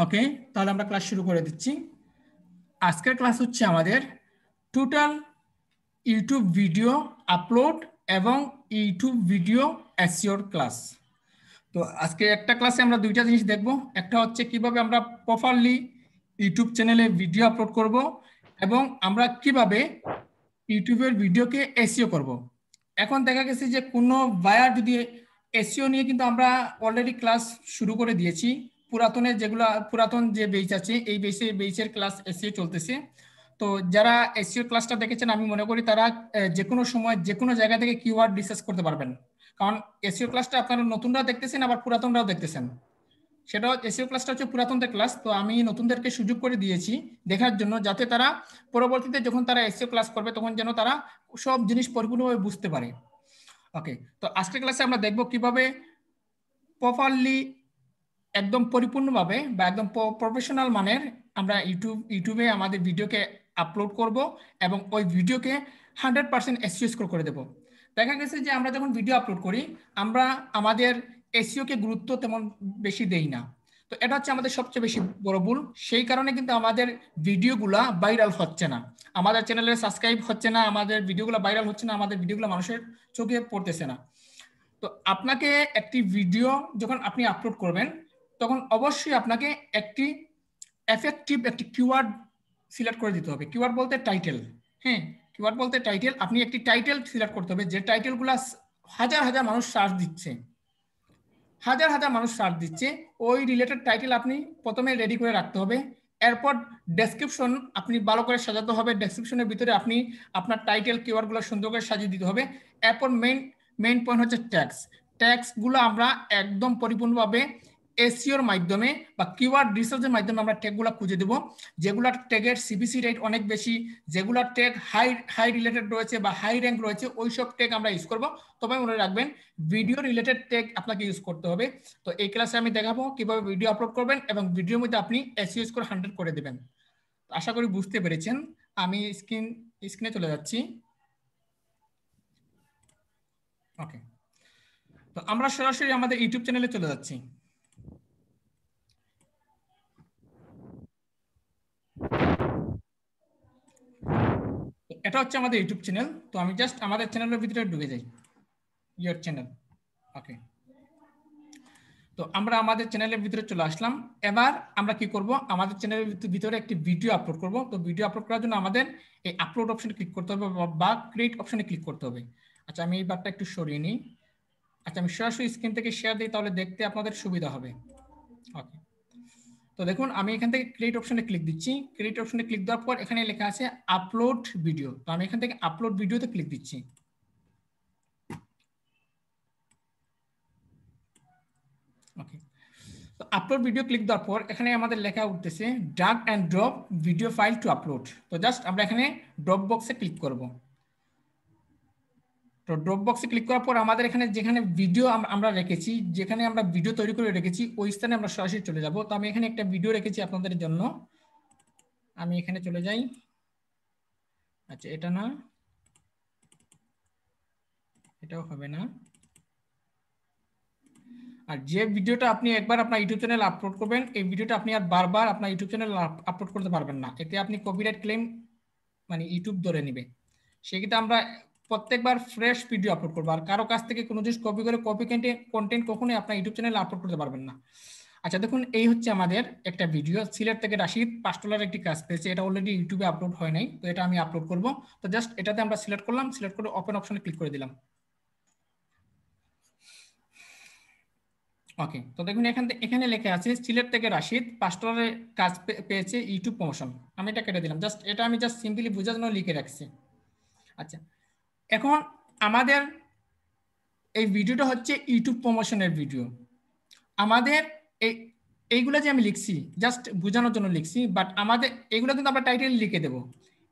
ওকে, তাহলে আমরা ক্লাস শুরু করে দিচ্ছি। আজকের ক্লাস হচ্ছে আমাদের টোটাল ইউটিউব ভিডিও আপলোড এবং ইউটিউব ভিডিও এসইওর ক্লাস। তো আজকে একটা ক্লাসে আমরা দুইটা জিনিস দেখব। একটা হচ্ছে কিভাবে আমরা প্রপারলি ইউটিউব চ্যানেলে ভিডিও আপলোড করব এবং আমরা কিভাবে ইউটিউবের ভিডিওকে এসইও করব। এখন দেখা গেছে যে কোনো বায়ার যদি এসইও নিয়ে কিন্তু আমরা অলরেডি ক্লাস শুরু করে দিয়েছি। পুরাতন যে বেচ আছে এই বেচের ক্লাস এসইও চলতেছে। তো যারা এসইও ক্লাসটা দেখেছেন আমি মনে করি তারা যে কোনো সময় যে কোনো জায়গা থেকে কিওয়ার্ড রিসার্চ করতে পারবেন। কারণ এসইও ক্লাসটা আপনারা নতুনরাও দেখতেছেন আবার পুরাতনরাও দেখতেছেন। সেটা এসইও ক্লাসটা হচ্ছে পুরাতনদের ক্লাস, তো আমি নতুনদেরকে সুযোগ করে দিয়েছি দেখার জন্য, যাতে তারা পরবর্তীতে যখন তারা এসইও ক্লাস করবে তখন যেন তারা সব জিনিস পরিপূর্ণভাবে বুঝতে পারে। ওকে, তো আজকের ক্লাসে আমরা দেখব কিভাবে প্রপারলি একদম পরিপূর্ণভাবে বা একদম প্রফেশনাল মানের আমরা ইউটিউবে আমাদের ভিডিওকে আপলোড করব এবং ওই ভিডিওকে 100% এসইও স্কোর করে দেব। দেখা গেছে যে আমরা যখন ভিডিও আপলোড করি আমরা আমাদের এসইওকে গুরুত্ব তেমন বেশি দেই না। তো এটা হচ্ছে আমাদের সবচেয়ে বেশি বড় ভুল। সেই কারণে কিন্তু আমাদের ভিডিওগুলা ভাইরাল হচ্ছে না, আমাদের চ্যানেলে সাবস্ক্রাইব হচ্ছে না, আমাদের ভিডিওগুলো ভাইরাল হচ্ছে না, আমাদের ভিডিওগুলো মানুষের চোখে পড়তেছে না। তো আপনাকে একটি ভিডিও যখন আপনি আপলোড করবেন তখন অবশ্যই আপনাকে একটি এফেক্টিভ একটি কিওয়ার্ড সিলেক্ট করে দিতে হবে। কিওয়ার্ড বলতে টাইটেল। হ্যাঁ, কিওয়ার্ড বলতে টাইটেল। আপনি একটি টাইটেল সিলেক্ট করতে হবে যে টাইটেলগুলো হাজার হাজার মানুষ সার্চ দিচ্ছে, হাজার হাজার মানুষ সার্চ দিচ্ছে। ওই রিলেটেড টাইটেল আপনি প্রথমে রেডি করে রাখতে হবে। এরপর ডেসক্রিপশন আপনি ভালো করে সাজাতে হবে। ডেসক্রিপশনের ভিতরে আপনি আপনার টাইটেল কিওয়ার্ডগুলো সুন্দর করে সাজিয়ে দিতে হবে। এরপর মেইন পয়েন্ট হচ্ছে ট্যাগস। ট্যাগসগুলো আমরা একদম পরিপূর্ণভাবে এসইওর মাধ্যমে বা কিওয়ার্ড রিসার্চের মাধ্যমে আমরা ট্যাগগুলো খুঁজে দেব, যেগুলার ট্যাগের সিপিসি রেট অনেক বেশি, যেগুলার ট্যাগ হাই রিলেটেড রয়েছে বা হাই র্যাঙ্ক রয়েছে, ওই সব ট্যাগ আমরা ইউজ করব। তবে মনে রাখবেন ভিডিও রিলেটেড ট্যাগ আপনাকে ইউজ করতে হবে। তো এই ক্লাসে আমি দেখাবো কিভাবে ভিডিও আপলোড করবেন এবং ভিডিওর মধ্যে আপনি এসইও স্কোর 100 করে দেবেন। আশা করি বুঝতে পেরেছেন। আমি স্ক্রিনে চলে যাচ্ছি। ওকে, তো আমরা সরাসরি আমাদের ইউটিউব চ্যানেলে চলে যাচ্ছি। এটা হচ্ছে আমাদের ইউটিউব চ্যানেল। তো আমি জাস্ট আমাদের চ্যানেলের ভিতরে ঢুকে যাই। Your channel. ওকে, তো আমরা আমাদের চ্যানেলের ভিতরে চলে আসলাম। এবার আমরা কি করব, আমাদের চ্যানেলের ভিতরে একটি ভিডিও আপলোড করব। তো ভিডিও আপলোড করার জন্য আমাদের এই আপলোড অপশনে ক্লিক করতে হবে বা ক্রিয়েট অপশনে ক্লিক করতে হবে। আচ্ছা, আমি এই বারটা একটু সরিয়ে নিই। আচ্ছা, আমি সরাসরি স্ক্রিন থেকে শেয়ার দিই, তাহলে দেখতে আপনাদের সুবিধা হবে। ওকে, তো দেখুন আমি এখান থেকে ক্রিয়েট অপশনে ক্লিক দিচ্ছি। ক্রিয়েট অপশনে ক্লিক দেওয়ার পর এখানে লেখা আছে আপলোড ভিডিও। তো আমি এখান থেকে আপলোড ভিডিওতে ক্লিক দিচ্ছি। ওকে, তো আপলোড ভিডিও ক্লিক দেওয়ার পর এখানে আমাদের লেখা উঠতেছে drag and drop video file to upload. তো জাস্ট আমরা এখানে ড্রপ বক্সে ক্লিক করব। তো ড্রপ বক্সে ক্লিক করার পর আমাদের এখানে যেখানে ভিডিও আমরা রেখেছি, যেখানে আমরা ভিডিও তৈরি করে রেখেছি ওই স্থানে আমরা সরাসরি চলে যাব। তো আমি এখানে একটা ভিডিও রেখেছি আপনাদের জন্য। আমি এখানে চলে যাই। আচ্ছা, এটা না, এটাও হবে না। আর যে ভিডিওটা আপনি একবার আপনার ইউটিউব চ্যানেলে আপলোড করবেন এই ভিডিওটা আপনি আর বারবার আপনার ইউটিউব চ্যানেলে আপলোড করতে পারবেন না। এতে আপনি কপিরাইট ক্লেম মানে ইউটিউব ধরে নেবে। সেক্ষেত্রে আমরা প্রত্যেকবার ফ্রেশ ভিডিও আপলোড করবো। আর কারো কাছ থেকে কোনো জিনিস কপি করে কন্টেন্ট কখনোই আপনার ইউটিউব চ্যানেলে আপলোড করতে পারবেন না। আচ্ছা দেখুন, এই হচ্ছে আমাদের একটা ভিডিও। সিলেট থেকে রাশিদ $5 একটি কাজ পেয়েছে। এটা অলরেডি ইউটিউবে আপলোড হয় নাই, তো এটা আমি আপলোড করব। তো জাস্ট এটাতে আমরা সিলেক্ট করলাম, সিলেক্ট করে ওপেন অপশনে ক্লিক করে দিলাম। ওকে, তো দেখুন এখানে লেখা আছে সিলেট থেকে রাশিদ $5 কাজ পেয়েছে ইউটিউব প্রমোশন। আমি এটা কেটে দিলাম। এটা আমি জাস্ট সিম্পলি বোঝার জন্য লিখে রাখছি। আচ্ছা, এখন আমাদের এই ভিডিওটা হচ্ছে ইউটিউব প্রমোশনের ভিডিও। আমাদের এইগুলো যে আমি লিখছি জাস্ট বোঝানোর জন্য লিখছি, বাট আমাদের এইগুলো কিন্তু আমরা টাইটেলে লিখে দেব।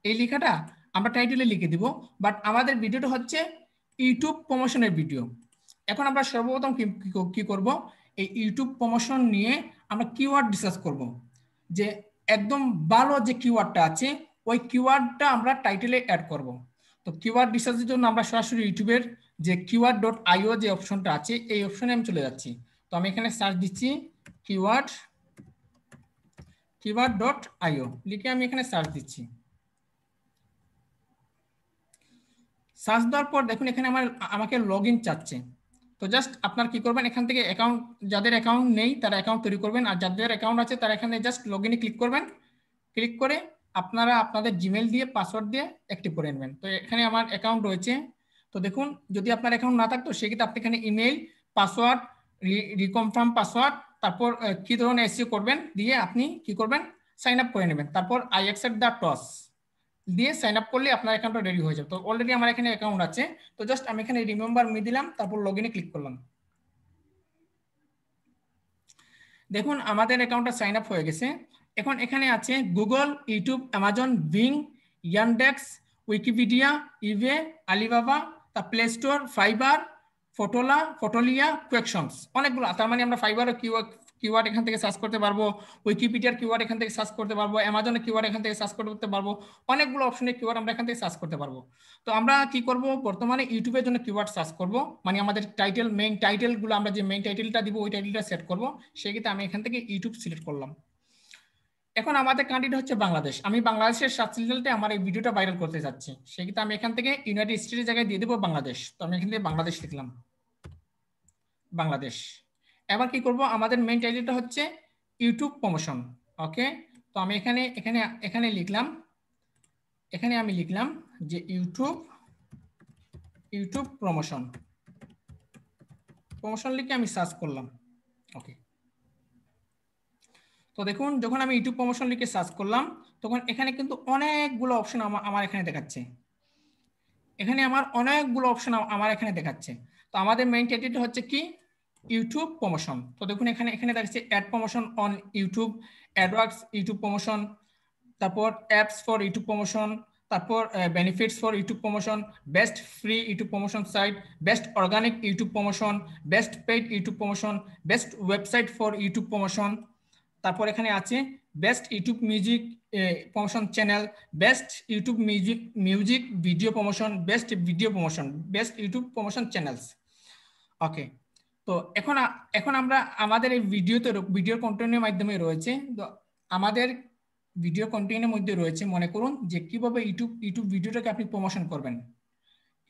এই লেখাটা আমরা টাইটেলে লিখে দিব, বাট আমাদের ভিডিওটা হচ্ছে ইউটিউব প্রমোশনের ভিডিও। এখন আমরা সর্বপ্রথম কি করব, এই ইউটিউব প্রমোশন নিয়ে আমরা কিওয়ার্ড রিসার্চ করব। যে একদম ভালো যে কিওয়ার্ডটা আছে ওই কিওয়ার্ডটা আমরা টাইটেলে অ্যাড করব। তো কিওয়ার্ড রিসার্চের জন্য আমরা সরাসরি ইউটিউবের যে keyword.io যে অপশনটা আছে এই অপশনে আমি চলে যাচ্ছি। তো আমি এখানে সার্চ দিচ্ছি কিওয়ার্ড keyword.io লিখে আমি এখানে সার্চ দিচ্ছি। সার্চ দেওয়ার পর দেখুন এখানে আমাকে লগইন চাচ্ছে। তো জাস্ট আপনার কি করবেন, এখান থেকে অ্যাকাউন্ট, যাদের অ্যাকাউন্ট নেই তারা অ্যাকাউন্ট তৈরি করবেন, আর যাদের অ্যাকাউন্ট আছে তারা এখানে জাস্ট লগইনে ক্লিক করবেন। ক্লিক করে আপনারা আপনাদের জিমেল দিয়ে পাসওয়ার্ড দিয়ে অ্যাক্টিভ করে নেবেন। তো এখানে আমার অ্যাকাউন্ট রয়েছে। তো দেখুন যদি আপনার অ্যাকাউন্ট না থাকতো সেক্ষেত্রে আপনি এখানে ইমেল, পাসওয়ার্ড, রিকনফার্ম পাসওয়ার্ড, তারপর কি ধরনের এসইও করবেন দিয়ে আপনি কি করবেন, সাইন আপ করে নেবেন। তারপর আই অ্যাকসেপ্ট দ্য টস দিয়ে সাইন আপ করলে আপনার অ্যাকাউন্টটা রেডি হয়ে যাবে। তো অলরেডি আমার এখানে অ্যাকাউন্ট আছে। তো জাস্ট আমি এখানে রিমেম্বার মি দিলাম, তারপর লগইনে ক্লিক করলাম। দেখুন আমাদের অ্যাকাউন্টটা সাইন আপ হয়ে গেছে। এখন এখানে আছে Google, YouTube, Amazon, Bing, Yandex, Wikipedia, eBay, Alibaba, তা প্লে স্টোর, ফাইবার, ফটোলিয়া, কোয়েকশনস, অনেকগুলো। তার মানে আমরা ফাইবারও কিওয়ার্ড এখান থেকে সার্চ করতে পারবো, উইকিপিডিয়ার কিওয়ার্ড এখান থেকে সার্চ করতে পারবো, অ্যামাজনের কিওয়ার্ড এখান থেকে সার্চ করতে পারবো, অনেকগুলো অপশনের কিওয়ার্ড আমরা এখান থেকে সার্চ করতে পারবো। তো আমরা কি করব, বর্তমানে ইউটিউবের জন্য কিওয়ার্ড সার্চ করব, মানে আমাদের টাইটেল, মেইন টাইটেলগুলো আমরা যে মেইন টাইটেলটা দিব ওই টাইটেলটা সেট করব। সেক্ষেত্রে আমি এখান থেকে ইউটিউব সিলেক্ট করলাম। এখন আমাদের কান্ট্রি হচ্ছে বাংলাদেশ, আমি বাংলাদেশের সার্চ রেজাল্টে আমার এই ভিডিওটা ভাইরাল করতে চাচ্ছি। সেক্ষেত্রে আমি এখান থেকে ইউনাইটেড স্টেটের জায়গায় দিয়ে দেবো বাংলাদেশ। তো আমি এখান থেকে বাংলাদেশ লিখলাম, বাংলাদেশ। এবার কি করব, আমাদের মেইন টাইটেলটা হচ্ছে ইউটিউব প্রমোশন। ওকে, তো আমি এখানে এখানে এখানে লিখলাম, এখানে আমি লিখলাম যে ইউটিউব প্রমোশন লিখে আমি সার্চ করলাম। ওকে, তো দেখুন যখন আমি ইউটিউব প্রমোশন লিখে সার্চ করলাম তখন এখানে কিন্তু অনেকগুলো অপশন আমার এখানে দেখাচ্ছে। এখানে আমার অনেকগুলো অপশন আমার এখানে দেখাচ্ছে। তো আমাদের মেইন টাইটেলটা হচ্ছে কি, ইউটিউব প্রমোশন। তো দেখুন এখানে এখানে দেখাচ্ছে ad promotion on YouTube, AdWords YouTube promotion, তারপর অ্যাপস ফর ইউটিউব প্রমোশন, তারপর benefits for YouTube promotion, best free YouTube promotion site, best organic YouTube promotion, best paid YouTube promotion, best website for YouTube promotion. তারপর এখানে আছে best YouTube music promotion channel, best YouTube music video promotion, best video promotion, best YouTube promotion channels. Okay, তো এখন এখন আমরা আমাদের এই video কন্টেন্টের মাধ্যমে রয়েছে। তো আমাদের ভিডিও কন্টেন্টের মধ্যে রয়েছে, মনে করুন যে কিভাবে ইউটিউব ভিডিওটাকে আপনি প্রমোশন করবেন,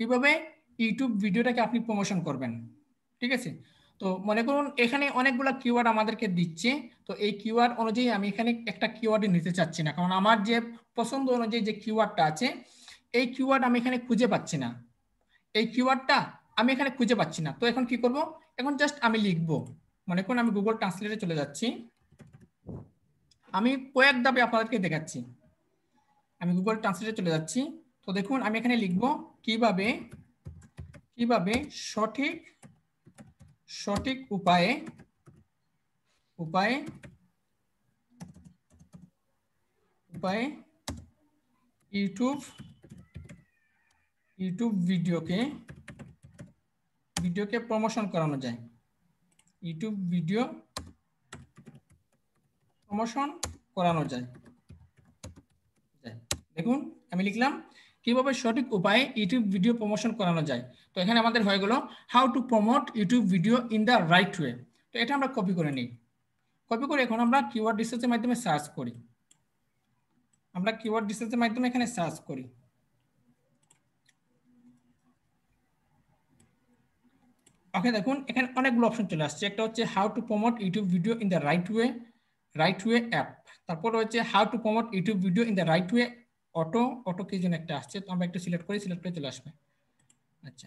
কিভাবে ইউটিউব ভিডিওটাকে আপনি প্রমোশন করবেন। ঠিক আছে, তো মনে করুন এখানে অনেকগুলো কিওয়ার্ড আমাদেরকে দিচ্ছে। তো এই কিওয়ার্ড অনুযায়ী আমি এখানে একটা কিওয়ার্ড নিতে চাচ্ছি না, কারণ আমার যে পছন্দ অনুযায়ী যে কিওয়ার্ডটা আছে এই কিওয়ার্ড আমি এখানে খুঁজে পাচ্ছি না, এই কিওয়ার্ডটা আমি এখানে খুঁজে পাচ্ছি না। তো এখন কি করব, এখন জাস্ট আমি লিখবো, মনে করুন আমি গুগল ট্রান্সলেটে চলে যাচ্ছি, আমি কয়েক ধাপে আপনাদেরকে দেখাচ্ছি। আমি গুগল ট্রান্সলেটে চলে যাচ্ছি। তো দেখুন আমি এখানে লিখব কিভাবে কিভাবে সঠিক উপায়ে ইউটিউব ভিডিওকে প্রমোশন করানো যায়, ইউটিউব ভিডিও প্রমোশন করানো যায়। দেখুন আমি লিখলাম কিভাবে সঠিক উপায়ে ইউটিউব ভিডিও প্রমোশন করানো যায়। তো এখানে আমাদের হয়ে গেল how to promote YouTube video in the right way. তো এটা আমরা কপি করে নিই, কপি করে এখন আমরা কিওয়ার্ড রিসার্চের মাধ্যমে সার্চ করি, আমরা কিওয়ার্ড রিসার্চের মাধ্যমে এখানে সার্চ করি। ওকে, দেখুন এখানে অনেকগুলো অপশন চলে আসছে। একটা হচ্ছে how to promote YouTube video in the right way app, তারপর হচ্ছে how to promote YouTube video in the right way auto কি যেন একটা আসছে, তো আমরা একটু সিলেক্ট করে চলে আসবে। আচ্ছা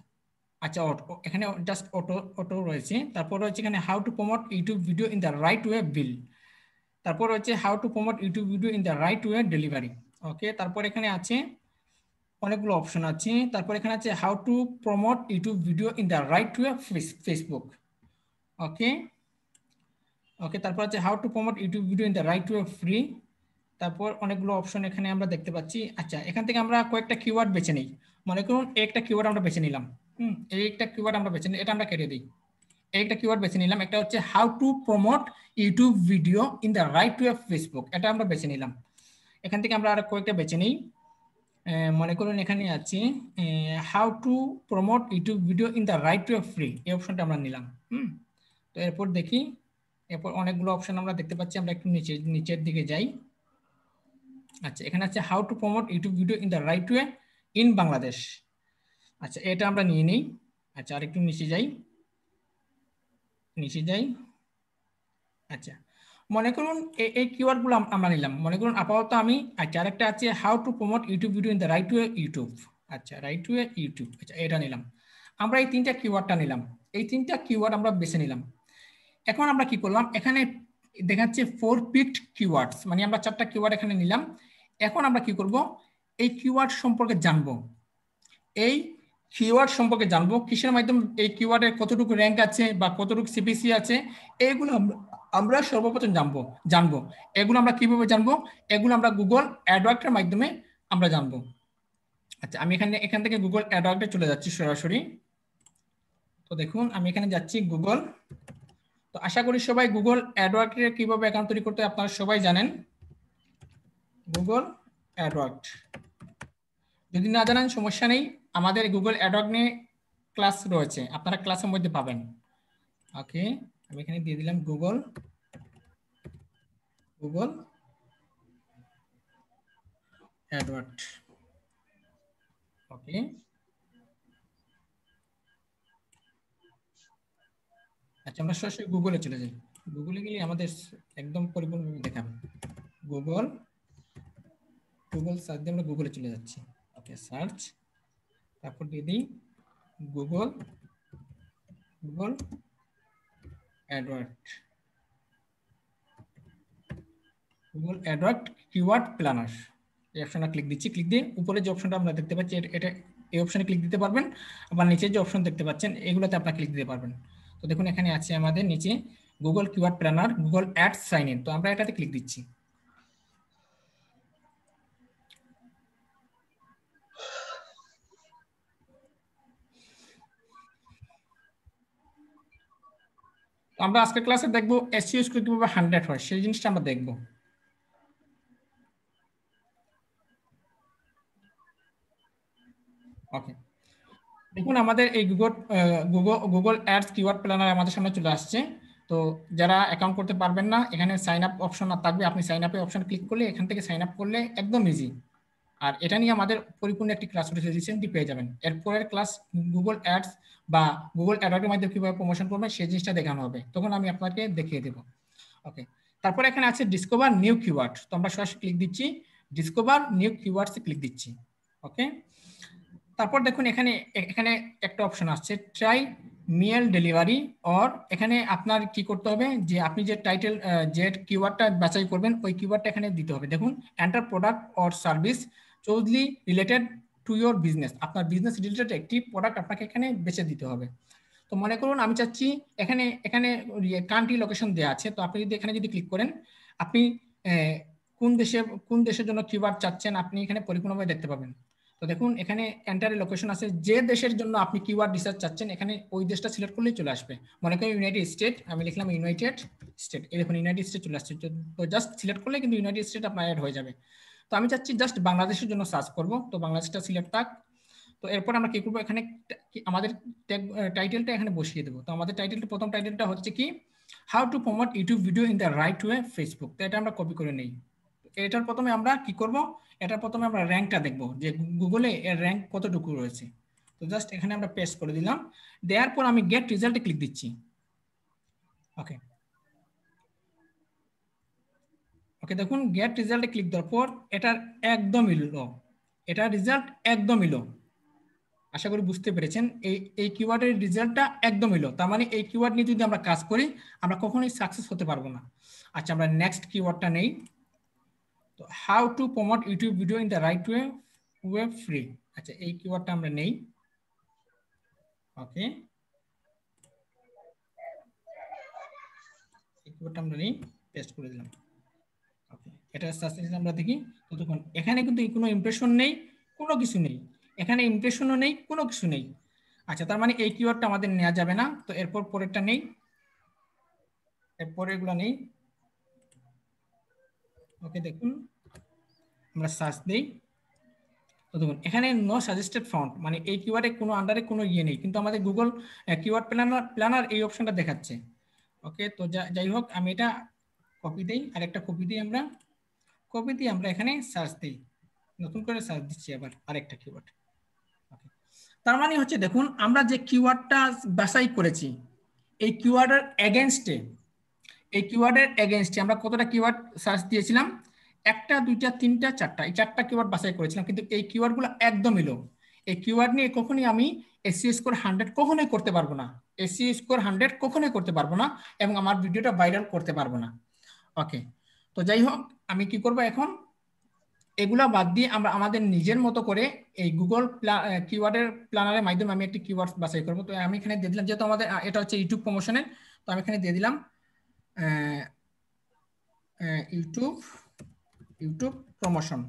আচ্ছা, এখানে জাস্ট অটো রয়েছে। তারপর রয়েছে এখানে how to promote YouTube video in the right way bill, তারপর হচ্ছে how to promote YouTube video in the right way delivery. Okay, তারপর এখানে আছে অনেকগুলো অপশন আছে। তারপর এখানে আছে how to promote YouTube video in the right way Facebook. Okay okay, তারপর আছে how to promote YouTube video in the right way free. তারপর অনেকগুলো অপশন এখানে আমরা দেখতে পাচ্ছি। আচ্ছা, এখান থেকে আমরা কয়েকটা কিওয়ার্ড বেছে নিই। মনে করুন একটা কিওয়ার্ড আমরা বেছে নিলাম, এই একটা কিওয়ার্ড আমরা বেছে নিই, এটা আমরা কেটে দিই। একটা কিওয়ার্ড বেছে নিলাম, একটা হচ্ছে how to promote YouTube video in the right way Facebook, এটা আমরা বেছে নিলাম। এখান থেকে আমরা আর কয়েকটা বেছে নিই। মনে করুন এখানে আছে how to promote YouTube video in the right way free, এই অপশনটা আমরা নিলাম। তো এরপর দেখি এরপর অনেকগুলো অপশন আমরা দেখতে পাচ্ছি, আমরা একটু নিচের দিকে যাই। আচ্ছা, এখানে আছে how to promote YouTube video in the right way in Bangladesh. আচ্ছা, এটা আমরা নিয়ে নিই। আচ্ছা, আরেকটু নিচে যাই। আচ্ছা, মনে করুন এই কিওয়ার্ডগুলো আমরা নিলাম। মনে করুন আপাতত আমি, আচ্ছা, আরেকটা আছে how to promote YouTube video in the right way YouTube. আচ্ছা, রাইট ওয়ে ইউটিউব, আচ্ছা, এটা নিলাম। আমরা এই তিনটা কিওয়ার্ডটা নিলাম, এই তিনটা কিওয়ার্ড আমরা বেছে নিলাম। এখন আমরা কি করলাম, এখানে দেখাচ্ছে 4 পিকড কিওয়ার্ডস, মানে আমরা 4টা কিওয়ার্ড এখানে নিলাম। এখন আমরা কি করব, এই কিওয়ার্ড সম্পর্কে জানবো। এই কিওয়ার্ড সম্পর্কে জানবো কিসের মাধ্যমে, এই কিওয়ার্ডের কতটুকু র্যাঙ্ক আছে বা কতটুকু সিপিসি আছে, এইগুলো আমরা সর্বপ্রথম জানবো। এগুলো আমরা কিভাবে জানবো, এগুলো আমরা গুগল অ্যাডওয়ার্ডের মাধ্যমে আমরা জানবো। আচ্ছা, আমি এখান থেকে গুগল অ্যাডওয়ার্ডে চলে যাচ্ছি সরাসরি। তো দেখুন, আমি এখানে যাচ্ছি গুগল। তো আশা করি সবাই গুগল অ্যাডওয়ার্ডে কিভাবে অ্যাকাউন্ট তৈরি করতে আপনারা সবাই জানেন। গুগল অ্যাডওয়ার্ড, যদি না জানেন সমস্যা নেই, আমাদের গুগল অ্যাডওয়ার্ড নিয়ে ক্লাস রয়েছে, আপনারা ক্লাসের মধ্যে পাবেন। ওকে, আমি এখানে দিয়ে দিলাম গুগল অ্যাডওয়ার্ড। ওকে, আচ্ছা, আমরা সরাসরি গুগলে চলে যাই। গুগলে গেলে আমাদের একদম পরিপূর্ণভাবে দেখাবে। গুগল সার্চ দিয়ে আমরা গুগলে চলে যাচ্ছি। ওকে, সার্চ, তারপর দিয়ে দিই Google AdWord. Google AdWord keyword planner, এই অপশনে ক্লিক দিচ্ছি। ক্লিক দিয়ে উপরে যে অপশনটা আমরা দেখতে পাচ্ছি, এটা এই অপশনে ক্লিক দিতে পারবেন। আবার নিচে যে অপশন দেখতে পাচ্ছেন, এগুলোতে আপনারা ক্লিক দিতে পারবেন। তো দেখুন, এখানে আছে আমাদের নিচে Google keyword planner, Google ads sign in. তো আমরা এটাতে ক্লিক দিচ্ছি। আমরা আজকের ক্লাসে দেখবো এসইও স্কোর কিভাবে 100 হয়, সেই জিনিসটা আমরা দেখবো। ওকে, দেখুন আমাদের এই গুগল অ্যাডস কিওয়ার্ড প্ল্যানার আমাদের সামনে চলে আসছে। তো যারা অ্যাকাউন্ট করতে পারবেন না, এখানে সাইন আপ অপশন থাকবে, আপনি সাইন আপে অপশন ক্লিক করলে এখান থেকে সাইন আপ করলে একদম ইজি। আর এটা নিয়ে আমাদের পরিপূর্ণ একটি ক্লাস রয়েছে, রিসেন্টলি পেয়ে যাবেন। এরপরের ক্লাস গুগল অ্যাডস বা গুগল অ্যাডওয়ার্ডের মাধ্যমে কিভাবে প্রমোশন করবেন সেই জিনিসটা দেখানো হবে, তখন আমি আপনাকে দেখিয়ে দেবো। ওকে, তারপরে এখানে আছে ডিসকভার নিউ কিওয়ার্ড। তো আমরা সরাসরি ক্লিক দিচ্ছি, ডিসকভার নিউ কিওয়ার্ডসে ক্লিক দিচ্ছি। ওকে, তারপর দেখুন এখানে এখানে একটা অপশন আসছে ট্রাই মেল ডেলিভারি। অর এখানে আপনার কি করতে হবে, যে আপনি যে টাইটেল যে কিওয়ার্ডটা বাছাই করবেন ওই কিওয়ার্ডটা এখানে দিতে হবে। দেখুন, enter product or service Chowdhury related to your business, আপনার বিজনেস রিলেটেড একটি প্রোডাক্ট আপনাকে এখানে বেছে দিতে হবে। তো মনে করুন আমি চাচ্ছি, এখানে এখানে কান্ট্রি লোকেশন দেওয়া আছে। তো আপনি যদি এখানে যদি ক্লিক করেন, আপনি কোন দেশের জন্য কিওয়ার্ড চাচ্ছেন আপনি এখানে পরিপূর্ণভাবে দেখতে পাবেন। তো দেখুন, এখানে এন্টার লোকেশন আছে, যে দেশের জন্য আপনি কিওয়ার্ড রিসার্চ চাচ্ছেন এখানে ওই দেশটা সিলেক্ট করলেই চলে আসবে। মনে করেন ইউনাইটেড স্টেট, আমি লিখলাম ইউনাইটেড স্টেট, এই দেখুন ইউনাইটেড স্টেট চলে আসছে। তো জাস্ট সিলেক্ট করলে কিন্তু ইউনাইটেড স্টেট আপনার অ্যাড হয়ে যাবে। তো আমি চাচ্ছি জাস্ট বাংলাদেশের জন্য সার্চ করব, তো বাংলাদেশটা সিলেক্ট থাক। তো এরপর আমরা কি করবো, এখানে আমাদের টাইটেলটা এখানে বসিয়ে দেবো। তো আমাদের টাইটেলটা, প্রথম টাইটেলটা হচ্ছে কি, how to promote YouTube video in the right way Facebook. তো এটা আমরা কপি করে নেই। এটার প্রথমে আমরা কি করব, এটার প্রথমে আমরা র্যাঙ্কটা দেখব যে গুগলে এর র্যাঙ্ক কতটুকু রয়েছে। তো জাস্ট এখানে আমরা পেস্ট করে দিলাম, দেওয়ার পর আমি গেট রেজাল্টে ক্লিক দিচ্ছি। ওকে, দেখুন গেট রেজাল্টে ক্লিক দেওয়ার পর এটার একদমই লো, এটার রেজাল্ট একদমই লো। আশা করি বুঝতে পেরেছেন, এই কিওয়ার্ডের রেজাল্টটা একদমই লো। তার মানে এই কিওয়ার্ড নিয়ে যদি আমরা কাজ করি আমরা কখনোই সাকসেস হতে পারবো না। আচ্ছা, আমরা নেক্সট কিওয়ার্ডটা নেই। তো how to promote YouTube video in the right way web free. আচ্ছা, এই কিওয়ার্ডটা আমরা নেই। ওকে, এই কিওয়ার্ডটা আমরা নেই, পেস্ট করে দিলাম। ওকে, এটা সার্চ ইঞ্জিন আমরা দেখি। তো দেখুন এখানে কিন্তু কোনো ইমপ্রেশন নেই, কোনো কিছু নেই, এখানে ইমপ্রেশনও নেই, কোনো কিছু নেই। আচ্ছা, তার মানে এই কিওয়ার্ডটা আমাদের নেওয়া যাবে না। তো এরপর পরেরটা নেই, এরপর এগুলো নেই। ওকে, দেখুন আমরা সার্চ দিই। তো দেখুন এখানে নো সাজেস্টেড ফাউন্ড, মানে এই কিওয়ার্ডে কোনো আন্ডারে কোনো ইয়ে নেই, কিন্তু আমাদের গুগল কিওয়ার্ড প্ল্যানার এই অপশনটা দেখাচ্ছে। ওকে, তো যাই হোক আমি এটা কপি দেই, আরেকটা কপি দিই, আমরা কপি দিয়ে আমরা এখানে সার্চ দিই, নতুন করে সার্চ দিচ্ছি আবার আরেকটা কিওয়ার্ড। ওকে, তার মানে হচ্ছে দেখুন আমরা যে কিওয়ার্ডটা বাছাই করেছি এই কিওয়ার্ডের এগেনস্টে, এই কিওয়ার্ডের এগেনস্টে আমরা কতটা কিওয়ার্ড সার্চ দিয়েছিলাম, একটা দুইটা তিনটা চারটা, এই চারটা কিওয়ার্ড বাছাই করেছিলাম, কিন্তু এই কিওয়ার্ডগুলো একদমই লো। এই কিওয়ার্ড নিয়ে কখনোই আমি এসইও স্কোর 100 কখনোই করতে পারবো না, এসইও স্কোর 100 কখনোই করতে পারবো না, এবং আমার ভিডিওটা ভাইরাল করতে পারবো না। ওকে, তো যাই হোক আমি কি করব এখন, এগুলা বাদ দিয়ে আমরা আমাদের নিজের মতো করে এই গুগল কিওয়ার্ডের প্ল্যানারের মাধ্যমে আমি একটি কিওয়ার্ড বাছাই করব। তো আমি এখানে দিয়ে দিলাম, যেহেতু আমাদের এটা হচ্ছে ইউটিউব প্রমোশনের, তো আমি এখানে দিয়ে দিলাম YouTube YouTube promotion.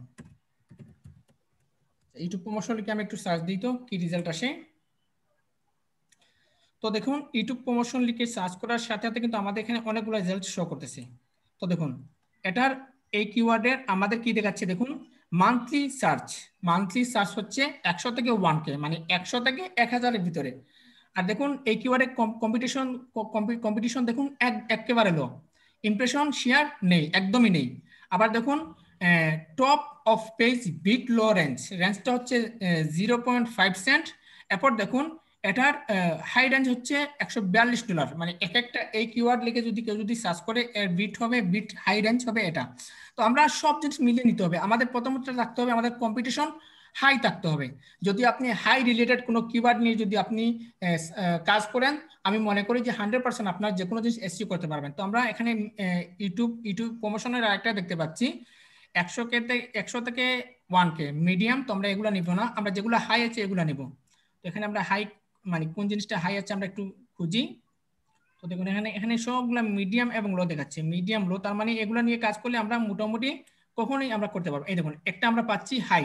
YouTube promotion লিখে আমি একটু সার্চ দিই তো কি রেজাল্ট আসে। তো দেখুন ইউটিউব প্রমোশন লিখে সার্চ করার সাথে সাথে কিন্তু আমাদের এখানে অনেকগুলো রেজাল্ট শো করতেছে। তো দেখুন এটার এই কিওয়ার্ডের আমাদের কি দেখাচ্ছে, দেখুন মান্থলি সার্চ হচ্ছে 100 থেকে 1K, মানে 100 থেকে 1000-এর ভিতরে। আর দেখুন এই কিওয়ার্ডে কম্পিটিশন দেখুন একেবারে লো, ইমপ্রেশন শেয়ার নেই, একদমই নেই। আবার দেখুন টপ অফ পেজ বিট লো রেঞ্জটা হচ্ছে 0.5 সেন্ট। এরপর দেখুন এটার হাই রেঞ্জ হচ্ছে $142, মানে এক একটা এই কিওয়ার্ড লিখে যদি কেউ যদি সার্চ করে এর বিট হবে, বিট হাই রেঞ্জ হবে এটা। তো আমরা সব জিনিস মিলিয়ে নিতে হবে, আমাদের প্রথমত রাখতে হবে আমাদের কম্পিটিশন হাই থাকতে হবে। যদি আপনি হাই রিলেটেড কোনো কিওয়ার্ড নিয়ে যদি আপনি কাজ করেন, আমি মনে করি যে 100% আপনার যে কোনো জিনিস এসইও করতে পারবেন। তো আমরা এখানে ইউটিউব প্রমোশনের আরেকটা দেখতে পাচ্ছি 100 থেকে 1K মিডিয়াম, তো আমরা এগুলো নিব না, আমরা যেগুলো হাই আছে এগুলো নিব। তো এখানে আমরা হাই মানে কোন জিনিসটা হাই আছে আমরা একটু খুঁজি। তো দেখুন এখানে এখানে সবগুলো মিডিয়াম এবং লো দেখাচ্ছে, মিডিয়াম লো, তার মানে এগুলো নিয়ে কাজ করলে আমরা মোটামুটি কখনোই আমরা করতে পারবো। এই দেখুন একটা আমরা পাচ্ছি হাই,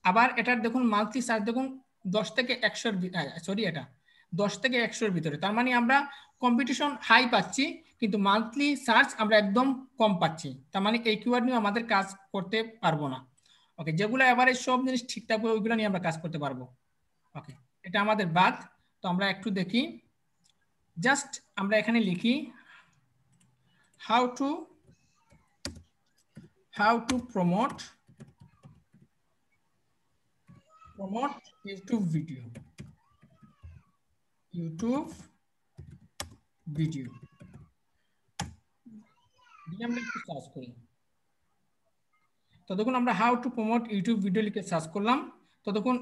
আবার এটার দেখুন মান্থলি সার্চ দেখুন 10 থেকে 100 সরি এটা 10 থেকে 100-এর ভিতরে, তার মানে আমরা কম্পিটিশন হাই পাচ্ছি কিন্তু মান্থলি সার্চ আমরা একদম কম পাচ্ছি, তার মানে এই কিওয়ার্ড নিয়ে আমাদের কাজ করতে পারবো না। ওকে, যেগুলো এভারেজ সব জিনিস ঠিকঠাক ওইগুলো নিয়ে আমরা কাজ করতে পারবো। ওকে, এটা আমাদের বাদ। তো আমরা একটু দেখি, জাস্ট আমরা এখানে লিখি how to promote YouTube video আমরা একটু সার্চ করি। তো দেখুন আমরা how to promote YouTube video লিখে সার্চ করলাম। তো দেখুন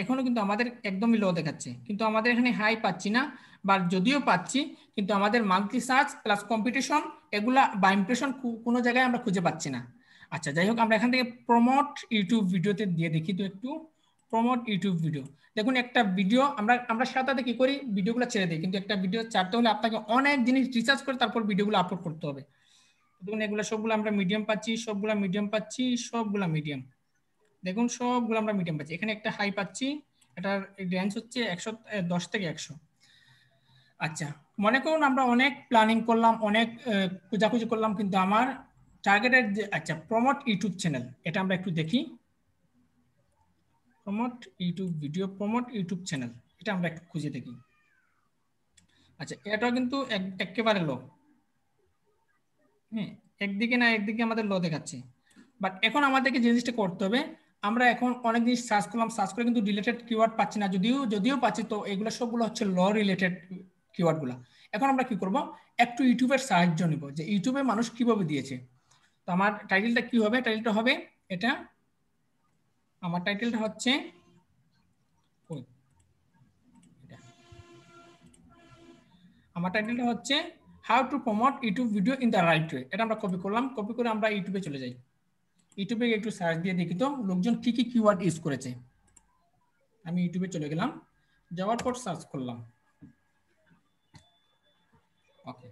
এখনো কিন্তু আমাদের একদমই লো দেখাচ্ছে, কিন্তু আমাদের এখানে হাই পাচ্ছি না, বা যদিও পাচ্ছি কিন্তু আমাদের মান্থলি সার্চ প্লাস কম্পিটিশন এগুলা বা ইমপ্রেশন কোনো জায়গায় আমরা খুঁজে পাচ্ছি না। আচ্ছা যাই হোক আমরা এখান থেকে প্রমোট ইউটিউব ভিডিওতে দিয়ে দেখি তো একটু, প্রমোট ইউটিউব ভিডিও। দেখুন একটা ভিডিও আমরা সাথে কি করি, ভিডিওগুলো ছেড়ে দিই, কিন্তু একটা ভিডিও ছাড়তে হলে আপনাকে অনেক জিনিস রিসার্চ করে তারপর ভিডিওগুলো আপলোড করতে হবে। দেখুন এগুলো সবগুলো আমরা মিডিয়াম পাচ্ছি, সবগুলা মিডিয়াম। দেখুন সবগুলো আমরা মিডিয়াম পাচ্ছি, এখানে একটা হাই পাচ্ছি, এটার রেঞ্জ হচ্ছে 110 থেকে 100। আচ্ছা মনে করুন আমরা অনেক প্ল্যানিং করলাম, অনেক খোঁজাখুঁজি করলাম, কিন্তু আমার টার্গেটের যে আচ্ছা প্রমোট ইউটিউব চ্যানেল, এটা আমরা একটু দেখি, প্রমোট ইউটিউব চ্যানেল, এটা আমরা একটু খুঁজে দেখি। আচ্ছা এটাও কিন্তু একেবারে লো, হ্যাঁ একদিকে না একদিকে আমাদের লো দেখাচ্ছে। বাট এখন আমাদেরকে যে জিনিসটা করতে হবে, আমরা এখন অনেক জিনিস সার্চ করলাম, সার্চ করে কিন্তু রিলেটেড কিওয়ার্ড পাচ্ছি না, যদিও পাচ্ছি তো এগুলো সবগুলো হচ্ছে ল রিলেটেড কিওয়ার্ডগুলো। এখন আমরা কি করব, একটু ইউটিউবের সাহায্য নিব যে ইউটিউবে মানুষ কিভাবে দিয়েছে। তো আমার টাইটেলটা কি হবে, টাইটেলটা হবে এটা, আমার টাইটেলটা হচ্ছে how to promote YouTube video in the right way. এটা আমরা কপি করলাম, কপি করে আমরা ইউটিউবে চলে যাই, ইউটিউবে একটু সার্চ দিয়ে দেখি তো লোকজন কি কি কিওয়ার্ড ইউজ করেছে। আমি ইউটিউবে চলে গেলাম, যাওয়ার পর সার্চ করলাম। ওকে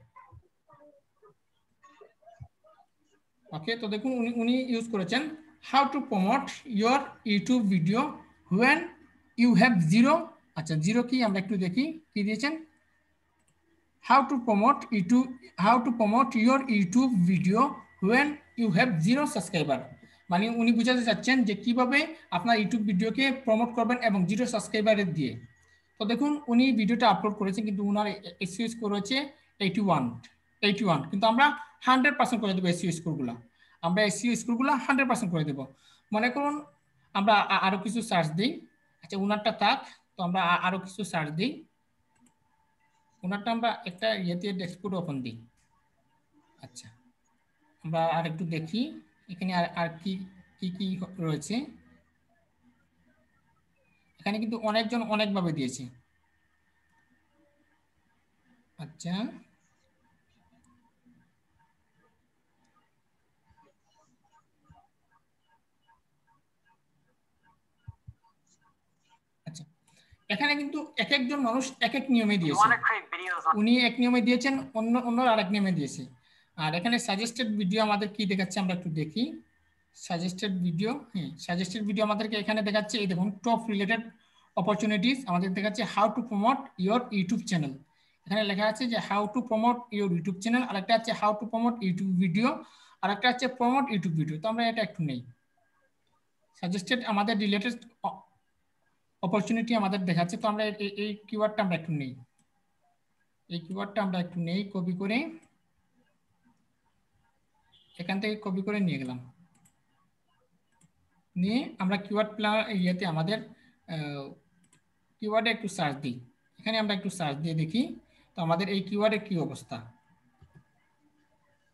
ওকে, তো দেখুন উনি ইউজ করেছেন how to promote your YouTube video when you have zero. আচ্ছা জিরো কি আমরা একটু দেখি কি দিয়েছেন, how to promote your YouTube video when you have zero subscriber. মানে উনি বুঝাতে চাচ্ছেন যে কিভাবে আপনার ইউটিউব ভিডিওকে প্রমোট করবেন এবং জিরো সাবস্ক্রাইবারের দিয়ে। তো দেখুন উনি ভিডিওটা আপলোড করেছেন কিন্তু উনার এসইও স্কোর হচ্ছে 81 81 কিন্তু আমরা 100% করে দেবো এসইও স্কোরগুলো। আমরা এসইও স্কোরগুলো 100% করে দেবো। মনে করুন আমরা আরো কিছু সার্চ দিই। আচ্ছা ওনারটা থাক, তো আমরা আরো কিছু সার্চ দিই। ওনারটা আমরা একটা ইয়েতে ডেস্কবোর্ড ওপেন দিই। আচ্ছা আমরা আর একটু দেখি এখানে আর কি কি কি রয়েছে। এখানে কিন্তু অনেকজন অনেকভাবে দিয়েছে। আচ্ছা আচ্ছা এখানে কিন্তু এক একজন মানুষ এক এক নিয়মে দিয়েছে। উনি এক নিয়মে দিয়েছেন, অন্য আরেক নিয়মে দিয়েছে। আর এখানে সাজেস্টেড ভিডিও আমাদের কি দেখাচ্ছে আমরা একটু দেখি। সাজেস্টেড ভিডিও, হ্যাঁ সাজেস্টেড ভিডিও আমাদেরকে এখানে দেখাচ্ছে। এই দেখুন টপ রিলেটেড অপরচুনিটিস আমাদের দেখাচ্ছে how to promote your YouTube channel. এখানে লেখা আছে যে how to promote your YouTube channel, আরেকটা আছে how to promote YouTube video, আরেকটা আছে প্রমোট ইউটিউব ভিডিও। তো আমরা এটা একটু নেই। সাজেস্টেড আমাদের রিলেটেড অপরচুনিটি আমাদের দেখাচ্ছে, তো আমরা এই কিওয়ার্ডটা আমরা একটু নেই। এই কিওয়ার্ডটা আমরা একটু নেই কপি করে, এখান থেকে কপি করে নিয়ে গেলাম। নিয়ে আমরা কিওয়ার্ড প্ল্যানার ইয়েতে আমাদের কিওয়ার্ডে একটু সার্চ দিই। এখানে আমরা একটু সার্চ দিয়ে দেখি তো আমাদের এই কিওয়ার্ডের কি অবস্থা।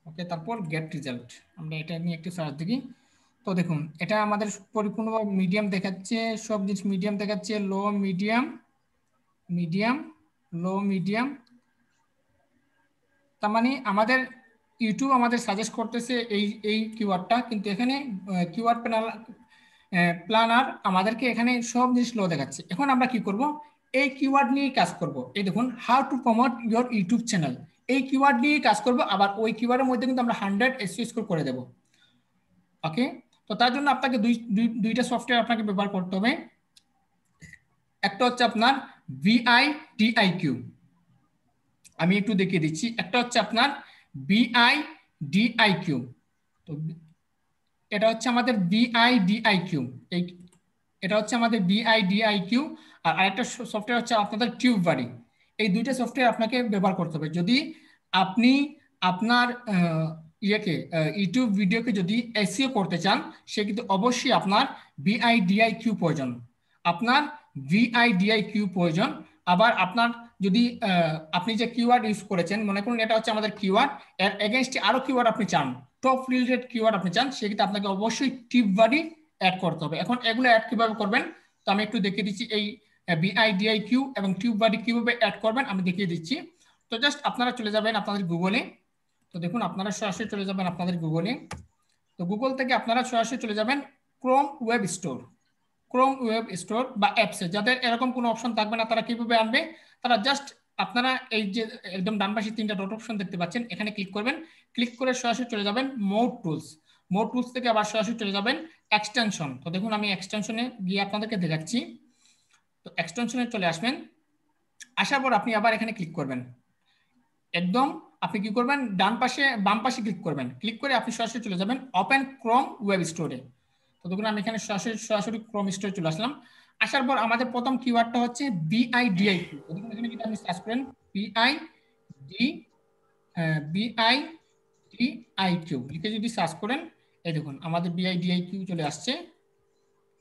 ওকে, তারপর গেট রেজাল্ট আমরা এটা নিয়ে একটু সার্চ দেখি। তো দেখুন এটা আমাদের পরিপূর্ণভাবে মিডিয়াম দেখাচ্ছে, সব জিনিস মিডিয়াম দেখাচ্ছে, লো মিডিয়াম মিডিয়াম লো মিডিয়াম। তার মানে আমাদের ইউটিউব আমাদের সাজেস্ট করতেছে এই কিওয়ার্ডটা, কিন্তু এখানে কিওয়ার্ড প্ল্যানার আমাদেরকে এখানে সব জিনিস লো দেখাচ্ছে। এখন আমরা কি করব, এই কিওয়ার্ড নিয়ে কাজ করব। এই দেখুন how to promote your YouTube channel, এই কিওয়ার্ড নিয়ে কাজ করব। আবার ওই কিওয়ার্ডের মধ্যে কিন্তু আমরা 100 এসইও স্কোর করে দেব। ওকে, তো তার জন্য আপনাকে দুইটা সফটওয়্যার আপনাকে ব্যবহার করতে হবে। একটা হচ্ছে আপনার VIDIQ, আমি একটু দেখিয়ে দিচ্ছি। একটা হচ্ছে আপনার BIDIQ, তো এটা হচ্ছে আমাদের BIDIQ, এই এটা হচ্ছে আমাদের BIDIQ। আর আরেকটা সফটওয়্যার হচ্ছে আপনাদের টিউববারি। এই দুইটা সফটওয়্যার আপনাকে ব্যবহার করতে হবে যদি আপনি আপনার ইউটিউব ভিডিওকে যদি এসইও করতে চান, সে কিন্তু অবশ্যই আপনার BIDIQ প্রয়োজন, আপনার VIDIQ প্রয়োজন। আবার আপনার যদি আপনি যে কিওয়ার্ড ইউজ করেছেন, মনে করুন এটা হচ্ছে আমাদের কিওয়ার্ড, এর এগেইনস্টে আরো কিওয়ার্ড আপনি চান, টপ রিলেটেড কিওয়ার্ড আপনি চান, সেক্ষেত্রে আপনাকে অবশ্যই টিউববারি অ্যাড করতে হবে। এখন এগুলো অ্যাড কিভাবে করবেন, তো আমি একটু দেখিয়ে দিচ্ছি। এই BIDIQ এবং টিউববারি কিভাবে অ্যাড করবেন আমি দেখিয়ে দিচ্ছি। তো জাস্ট আপনারা চলে যাবেন আপনাদের গুগলে। তো দেখুন আপনারা সরাসরি চলে যাবেন আপনাদের গুগলে। তো গুগল থেকে আপনারা সরাসরি চলে যাবেন Chrome web store. Chrome web store বা অ্যাপসে যাদের এরকম কোনো অপশন থাকবে না, তারা কিভাবে আনবে, তারা জাস্ট আপনারা এই যে একদম ডান পাশে তিনটা ডট অপশন দেখতে পাচ্ছেন, এখানে ক্লিক করবেন। ক্লিক করে সরাসরি চলে যাবেন মোর টুলস। মোর টুলস থেকে আবার সরাসরি চলে যাবেন এক্সটেনশন। তো দেখুন আমি এক্সটেনশনে গিয়ে আপনাদেরকে দেখাচ্ছি। তো এক্সটেনশনে চলে আসবেন, আসার পর আপনি আবার এখানে ক্লিক করবেন। একদম আপনি কি করবেন, ডান পাশে বাম পাশে ক্লিক করবেন। ক্লিক করে আপনি সরাসরি চলে যাবেন ওপেন ক্রোম ওয়েব স্টোরে। তো দেখুন আমি এখানে সরাসরি ক্রোম স্টোরে চলে আসলাম। আসার পর আমাদের প্রথম কিওয়ার্ডটা হচ্ছে BIDIQ। দেখুন এখানে যদি আপনি সার্চ করেন BIDIQ লিখে যদি সার্চ করেন, এই দেখুন আমাদের BIDIQ চলে আসছে।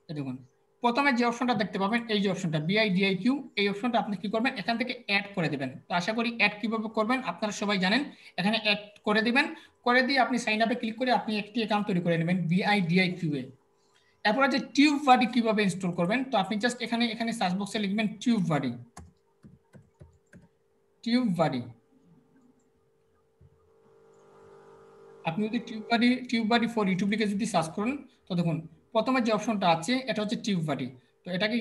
এই দেখুন প্রথমে যে অপশনটা দেখতে পাবেন, এই যে অপশনটা BIDIQ, এই অপশনটা আপনি কি করবেন, এখান থেকে অ্যাড করে দেবেন। তো আশা করি অ্যাড কিভাবে করবেন আপনারা সবাই জানেন। এখানে অ্যাড করে দিবেন, করে দিয়ে আপনি সাইন আপে ক্লিক করে আপনি একটি অ্যাকাউন্ট তৈরি করে নেবেন BIDIQ এ। এরপর আছে টিউববারি কিভাবে ইনস্টল করবেন, তো আপনি জাস্ট এখানে সার্চ বক্সে লিখবেন টিউববারি। টিউববারি আপনি যদি টিউববারি ফর ইউটিউব লিখে যদি সার্চ করেন, তো দেখুন প্রথমে যে অপশনটা আছে এটা হচ্ছে টিউববারি। তো এটাকে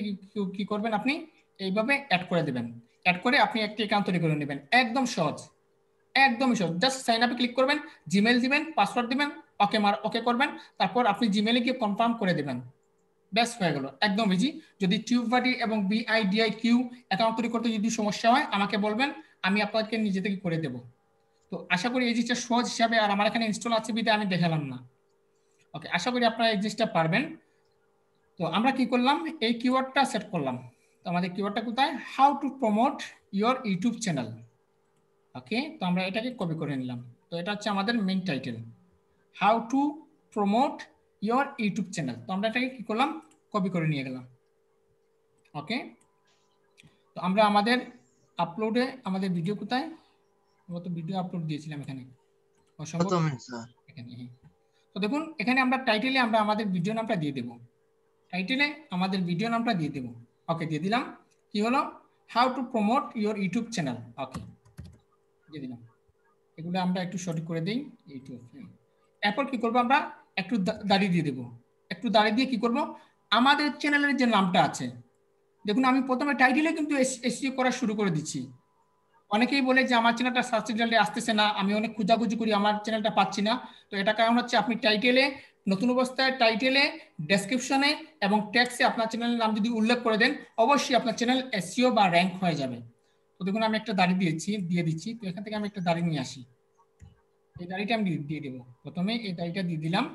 কি করবেন, আপনি এইভাবে অ্যাড করে দেবেন। অ্যাড করে আপনি একটি অ্যাকাউন্ট তৈরি করে নেবেন, একদম সহজ, একদমই সহজ। জাস্ট সাইন আপে ক্লিক করবেন, জিমেল দিবেন, পাসওয়ার্ড দিবেন, ওকে করবেন, তারপর আপনি জিমেলে গিয়ে কনফার্ম করে দেবেন, ব্যাস হয়ে গেল, একদম ইজি। যদি টিউববারি এবং BIDIQ অ্যাকাউন্ট তৈরি করতে যদি সমস্যা হয় আমাকে বলবেন, আমি আপনাকে নিজে থেকে করে দেবো। তো আশা করি এই জিনিসটা সহজ হিসাবে, আর আমার এখানে ইনস্টল আছে বিধে আমি দেখালাম না। ওকে, আশা করি আপনারা এই জিনিসটা পারবেন। তো আমরা কি করলাম, এই কিওয়ার্ডটা সেট করলাম। তো আমাদের কিওয়ার্ডটা কোথায়, how to promote your YouTube channel. Okay, তো আমরা এটাকে কপি করে নিলাম। তো এটা হচ্ছে আমাদের main title, how to promote your YouTube channel. তো আমরা এটাকে কি করলাম, কপি করে নিয়ে গেলাম। ওকে, তো আমরা আমাদের আপলোডে আমাদের ভিডিও কোথায়, আমরা তো ভিডিও আপলোড দিয়েছিলাম এখানে অসম্ভব, স্যার? এখানে। হ্যাঁ, তো দেখুন এখানে আমরা টাইটেলে আমরা আমাদের ভিডিও নামটা দিয়ে দেব, টাইটেলে আমাদের ভিডিও নামটা দিয়ে দেব। ওকে, দিয়ে দিলাম। কি হলো, how to promote your YouTube channel. Okay, দিয়ে দিলাম। এগুলো আমরা একটু সঠিক করে দিই, ইউটিউব। এরপর কি করবো, আমরা একটু দাড়ি দিয়ে দেবো। একটু দাড়ি দিয়ে কি করব, আমাদের চ্যানেলের যে নামটা আছে, দেখুন আমি প্রথমে টাইটেলে কিন্তু এসইও করা শুরু করে দিচ্ছি। অনেকেই বলে যে আমার চ্যানেলটা সার্চ রেজাল্টে আসতেছে না, আমি অনেক খোঁজাখুঁজি করি, আমার চ্যানেলটা পাচ্ছি না। তো এটা কারণ হচ্ছে আপনি টাইটেলে, নতুন অবস্থায় টাইটেলে, ডেসক্রিপশনে এবং ট্যাক্সে আপনার চ্যানেলের নাম যদি উল্লেখ করে দেন, অবশ্যই আপনার চ্যানেল এসইও বা র্যাঙ্ক হয়ে যাবে। তো দেখুন আমি একটা দাড়ি দিয়ে দিচ্ছি। তো এখান থেকে আমি একটা দাড়ি নিয়ে আসি, এই দাড়িটা আমি দিয়ে দেবো। প্রথমে এই দাড়িটা দিয়ে দিলাম।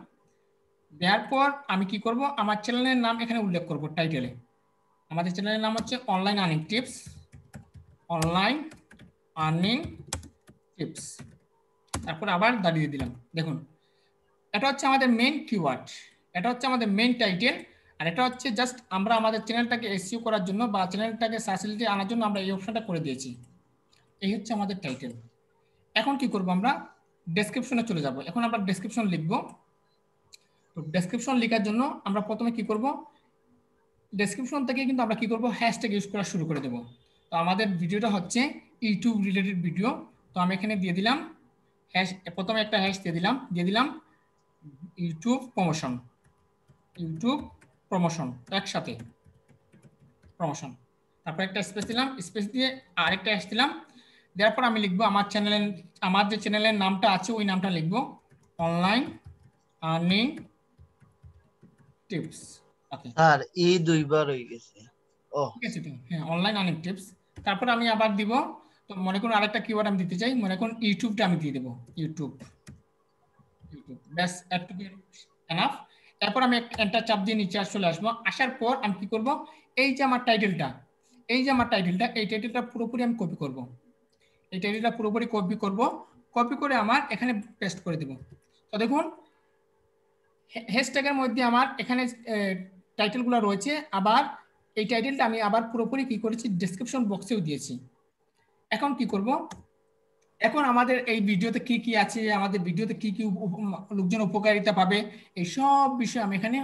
দেওয়ার পর আমি কি করব, আমার চ্যানেলের নাম এখানে উল্লেখ করব টাইটেলে। আমাদের চ্যানেলের নাম হচ্ছে online earning tips, online earning tips. তারপর আবার দাঁড়িয়ে দিলাম। দেখুন এটা হচ্ছে আমাদের মেইন কিওয়ার্ড, এটা হচ্ছে আমাদের মেইন টাইটেল। আর এটা হচ্ছে জাস্ট আমরা আমাদের চ্যানেলটাকে এসইও করার জন্য বা চ্যানেলটাকে সার্চেবিলিটি আনার জন্য আমরা এই অপশনটা করে দিয়েছি। এই হচ্ছে আমাদের টাইটেল। এখন কি করব, আমরা ডেসক্রিপশনে চলে যাব। এখন আমরা ডেসক্রিপশন লিখব। তো ডেসক্রিপশন লেখার জন্য আমরা প্রথমে কি করব, ডেসক্রিপশন থেকে কিন্তু আমরা কি করব, হ্যাশট্যাগ ইউজ করা শুরু করে দেব। তো আমাদের ভিডিওটা হচ্ছে ইউটিউব রিলেটেড ভিডিও। তো আমি এখানে দিয়ে দিলাম হ্যাশ, প্রথমে একটা হ্যাশ দিয়ে দিলাম ইউটিউব প্রমোশন, ইউটিউব প্রমোশন একসাথে, প্রমোশন। তারপর একটা স্পেস দিলাম, স্পেস দিয়ে আরেকটা হ্যাশ দিলাম। দেওয়ার পর আমি লিখবো আমার চ্যানেলের, আমার যে চ্যানেলের নামটা আছে ওই নামটা লিখবো, অনলাইন আর্নিং টিপস। ওকে, স্যার এই দুইবার হয়ে গেছে। ও ঠিক আছে, তো হ্যাঁ অনলাইন আর্নিং টিপস। তারপর আমি আবার দিব, তো মনে করুন আরেকটা কিওয়ার্ড আমি দিতে চাই, মনে করুন ইউটিউবটা আমি দিয়ে দেবো, ইউটিউব, ইউটিউব ব্যাস এটুকু এনাফ। তারপর আমি এন্টার চাপ দিয়ে নিচে চলে আসবো। আসার পর আমি কি করব, এই যে আমার টাইটেলটা, এই যে আমার টাইটেলটা, এই টাইটেলটা পুরোপুরি আমি কপি করব। এই টাইটেলটা পুরোপুরি কপি করব, কপি করে আমার এখানে পেস্ট করে দেব। তো দেখুন হ্যাশট্যাগের মধ্যে আমার এখানে টাইটেলগুলো রয়েছে, আবার এই টাইটেলটা আমি আবার পুরোপুরি কি করেছি, ডেসক্রিপশন বক্সেও দিয়েছি। এখন কি করব, এখন আমাদের এই ভিডিওতে কি কি আছে, আমাদের ভিডিওতে কি কি লোকজন উপকারিতা পাবে, এই সব বিষয় আমি এখানে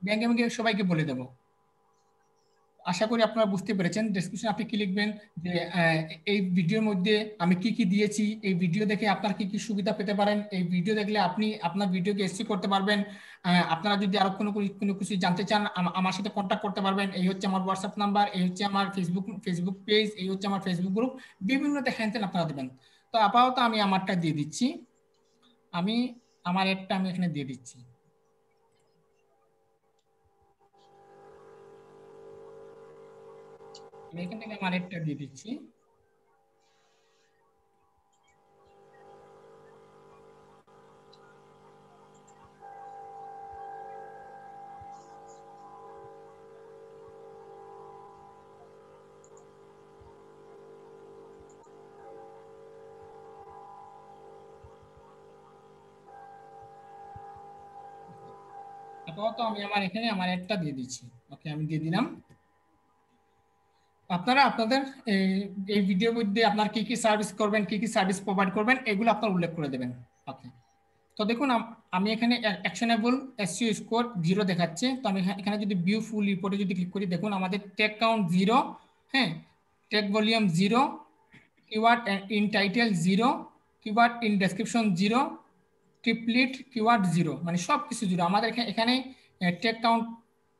ব্যাঙ্গে ব্যাঙ্গে সবাইকে বলে দেব। আশা করি আপনারা বুঝতে পেরেছেন। ডেসক্রিপশন আপনি কি লিখবেন যে এই ভিডিওর মধ্যে আমি কি কি দিয়েছি, এই ভিডিও দেখে আপনার কি কি সুবিধা পেতে পারেন, এই ভিডিও দেখলে আপনি আপনার ভিডিওকে এসইও করতে পারবেন। আপনারা যদি আরো কোনো কিছু জানতে চান আমার সাথে কন্ট্যাক্ট করতে পারবেন। এই হচ্ছে আমার হোয়াটসঅ্যাপ নাম্বার, এই হচ্ছে আমার ফেসবুক পেজ, এই হচ্ছে আমার ফেসবুক গ্রুপ, বিভিন্ন হ্যান ত্যান আপনারা দেবেন। তো আপাতত আমি আমারটা দিয়ে দিচ্ছি, আমি আমার একটা আমি এখানে দিয়ে দিচ্ছি। আমি এখান থেকে আমার একটা দিয়ে দিচ্ছি। আপাতত আমি আমার এখানে আমার একটা দিয়ে দিচ্ছি। ওকে, আমি দিয়ে দিলাম। আপনারা আপনাদের এই ভিডিওর মধ্যে আপনার কি কি সার্ভিস করবেন, কি কি সার্ভিস প্রোভাইড করবেন, এগুলো আপনারা উল্লেখ করে দেবেন। ওকে, তো দেখুন আমি এখানে অ্যাকশনেবল এসইও স্কোর 0 দেখাচ্ছে। তো আমি এখানে যদি ভিউ ফুল রিপোর্টে যদি ক্লিক করি, দেখুন আমাদের টেক কাউন্ট 0, হ্যাঁ, tech volume 0, keyword in title 0, keyword in description 0, triplet keyword 0, মানে সব কিছু 0। আমাদের এখানে টেক কাউন্ট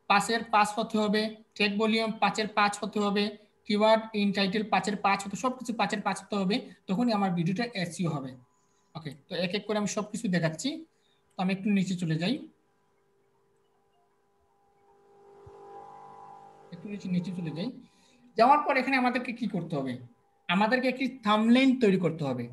5-এর 5 হতে হবে, টেক ভলিউম 5-এর 5 হতে হবে, কিওয়ার্ড ইন টাইটেল 5-এর 5 হতে, সব কিছু 5-এর 5 হতে হবে, তখনই আমার ভিডিওটা এসইও হবে। ওকে, তো এক এক করে আমি সব কিছু দেখাচ্ছি। তো আমি একটু নিচে চলে যাই, একটু নিচে চলে যাই। যাওয়ার পর এখানে আমাদেরকে কি করতে হবে, আমাদেরকে একটি থাম্বনেইল তৈরি করতে হবে,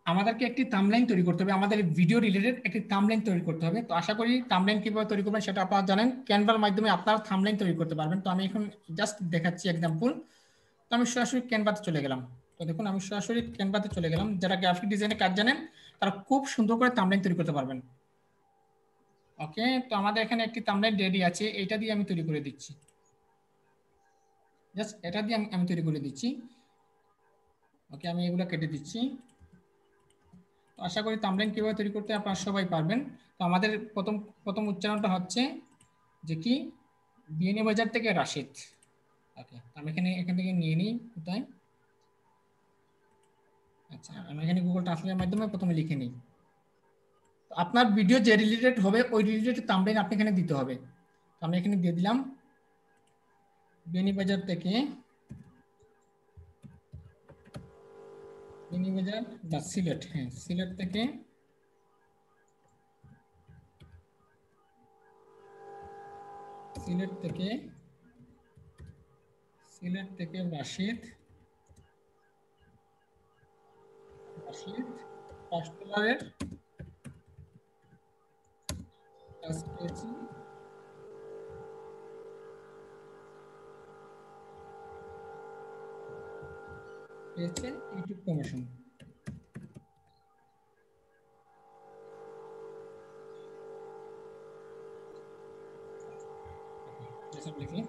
আমাদেরকে একটি থাম্বনেইল তৈরি করতে হবে, আমাদের ভিডিও রিলেটেড একটি থাম্বনেইল তৈরি করতে হবে। তো আশা করি থাম্বনেইল কিভাবে তৈরি করবেন সেটা আপনারা জানেন, ক্যানভার মাধ্যমে আপনারা থাম্বনেইল তৈরি করতে পারবেন। তো আমি এখন জাস্ট দেখাচ্ছি এক্সাম্পল। তো আমি সরাসরি ক্যানভাতে চলে গেলাম। তো দেখুন আমি সরাসরি ক্যানভাতে চলে গেলাম। যারা গ্রাফিক ডিজাইনে কাজ জানেন তারা খুব সুন্দর করে থাম্বনেল তৈরি করতে পারবেন। ওকে, তো আমাদের এখানে একটি থাম্বনেল রেডি আছে, এটা দিয়ে আমি তৈরি করে দিচ্ছি। জাস্ট এটা দিয়ে আমি তৈরি করে দিচ্ছি। ওকে, আমি এগুলো কেটে দিচ্ছি। তো আশা করি থাম্বনেল কিভাবে তৈরি করতে আপনারা সবাই পারবেন। তো আমাদের প্রথম উচ্চারণটা হচ্ছে যে কি, বিয়ানীবাজার থেকে রাশিদ। ওকে, আমি এখান থেকে নিয়ে নিই কোথায়। আচ্ছা, আমি এখানে গুগল ট্রান্সলেটের মাধ্যমে প্রথমে লিখে নিই। আপনার ভিডিও যে রিলেটেড হবে ওই রিলেটেড থাম্বনেল আপনি এখানে দিতে হবে। তো আমি এখানে দিয়ে দিলাম বিয়ানীবাজার থেকে, বিয়ানীবাজার বা সিলেট, হ্যাঁ সিলেট থেকে রাশিদ পাঁচতলারের কাজ পেয়েছি, ইউটিউব প্রমোশন।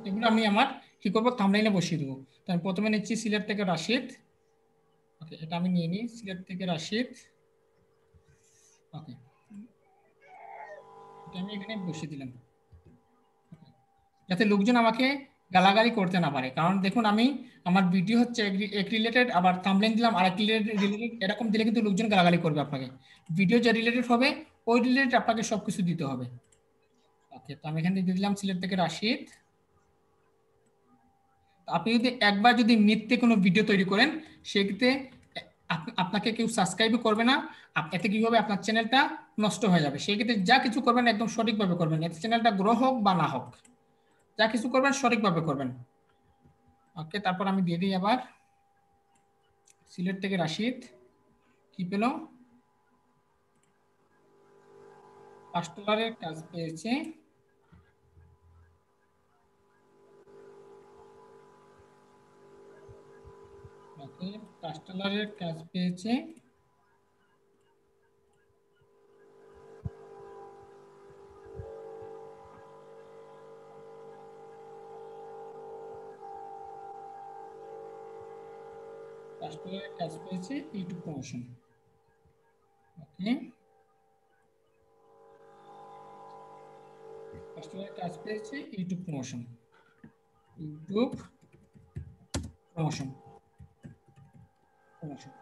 এগুলো আমি আমার কি করবো থাম্বনেইলে বসিয়ে দেবো। তো আমি প্রথমে নিচ্ছি সিলেট থেকে রাশিদ। ওকে, এটা আমি নিয়ে নিই সিলেট থেকে রাশিদ। ওকে, এটা আমি এখানে বসিয়ে দিলাম যাতে লোকজন আমাকে গালাগালি করতে না পারে। কারণ দেখুন আমি আমার ভিডিও হচ্ছে এক রিলেটেড, আবার থাম্বনেইল দিলাম আরেক রিলেটেড, এরকম দিলে কিন্তু লোকজন গালাগালি করবে আপনাকে। ভিডিও যে রিলেটেড হবে ওই রিলেটেড আপনাকে সবকিছু দিতে হবে। ওকে, তো আমি এখানে দিয়ে দিলাম সিলেট থেকে রাশিদ। আপনি যদি একবার যদি মিথ্যে কোনো ভিডিও তৈরি করেন সেক্ষেত্রে আপনাকে কেউ সাবস্ক্রাইবও করবে না। এতে কি হবে, আপনার চ্যানেলটা নষ্ট হয়ে যাবে। সেক্ষেত্রে যা কিছু করবেন একদম সঠিকভাবে করবেন, এতে চ্যানেলটা গ্রো হোক বা না হোক, যা কিছু করবেন সঠিকভাবে করবেন। ওকে, তারপর আমি দিয়ে দিই আবার সিলেট থেকে রাশিদ কি পেল, পাঁচতলারের কাজ পেয়েছে। ওকে, পাঁচতলারের কাজ পেয়েছে, পাঁচতলারের কাজ পেয়েছে ইউটিউব প্রমোশন। ওকে, পাঁচতলারের কাজ পেয়েছে YouTube promotion, YouTube promotion promotion.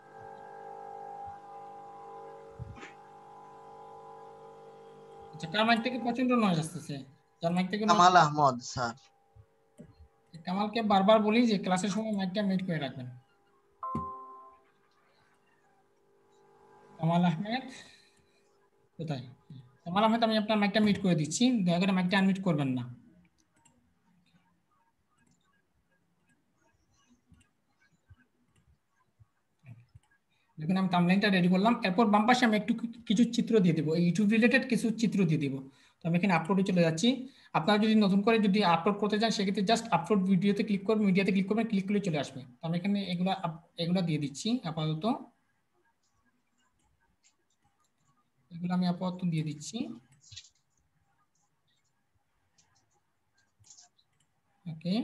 আচ্ছা, কার মাইক থেকে প্রচন্ড নয়েজ আসতেছে? যার মাইক থেকে কামাল আহমদ স্যার। কামালকে বারবার বলি যে ক্লাসের সময় মাইকটা মিউট করে রাখবেন। কামাল আহমেদ কোথায়? কামাল আহমেদ, আমি আপনার মাইকটা মিউট করে দিচ্ছি, দয়া করে মাইকটা আনমিউট করবেন না। দেখুন আমি থাম্বনেইলটা রেডি করলাম। এরপর বাম পাশে আমি একটু কিছু চিত্র দিয়ে দেবো, এই ইউটিউব রিলেটেড কিছু চিত্র দিয়ে দেবো। তো আমি এখানে আপলোডে চলে যাচ্ছি। আপনারা যদি নতুন করে যদি আপলোড করতে চান সেক্ষেত্রে জাস্ট আপলোড ভিডিওতে ক্লিক করবেন, মিডিয়াতে ক্লিক করবেন, ক্লিক করলে চলে আসবে। তো আমি এখানে এগুলা দিয়ে দিচ্ছি আপাতত, এগুলো আমি আপাতত দিয়ে দিচ্ছি। ওকে,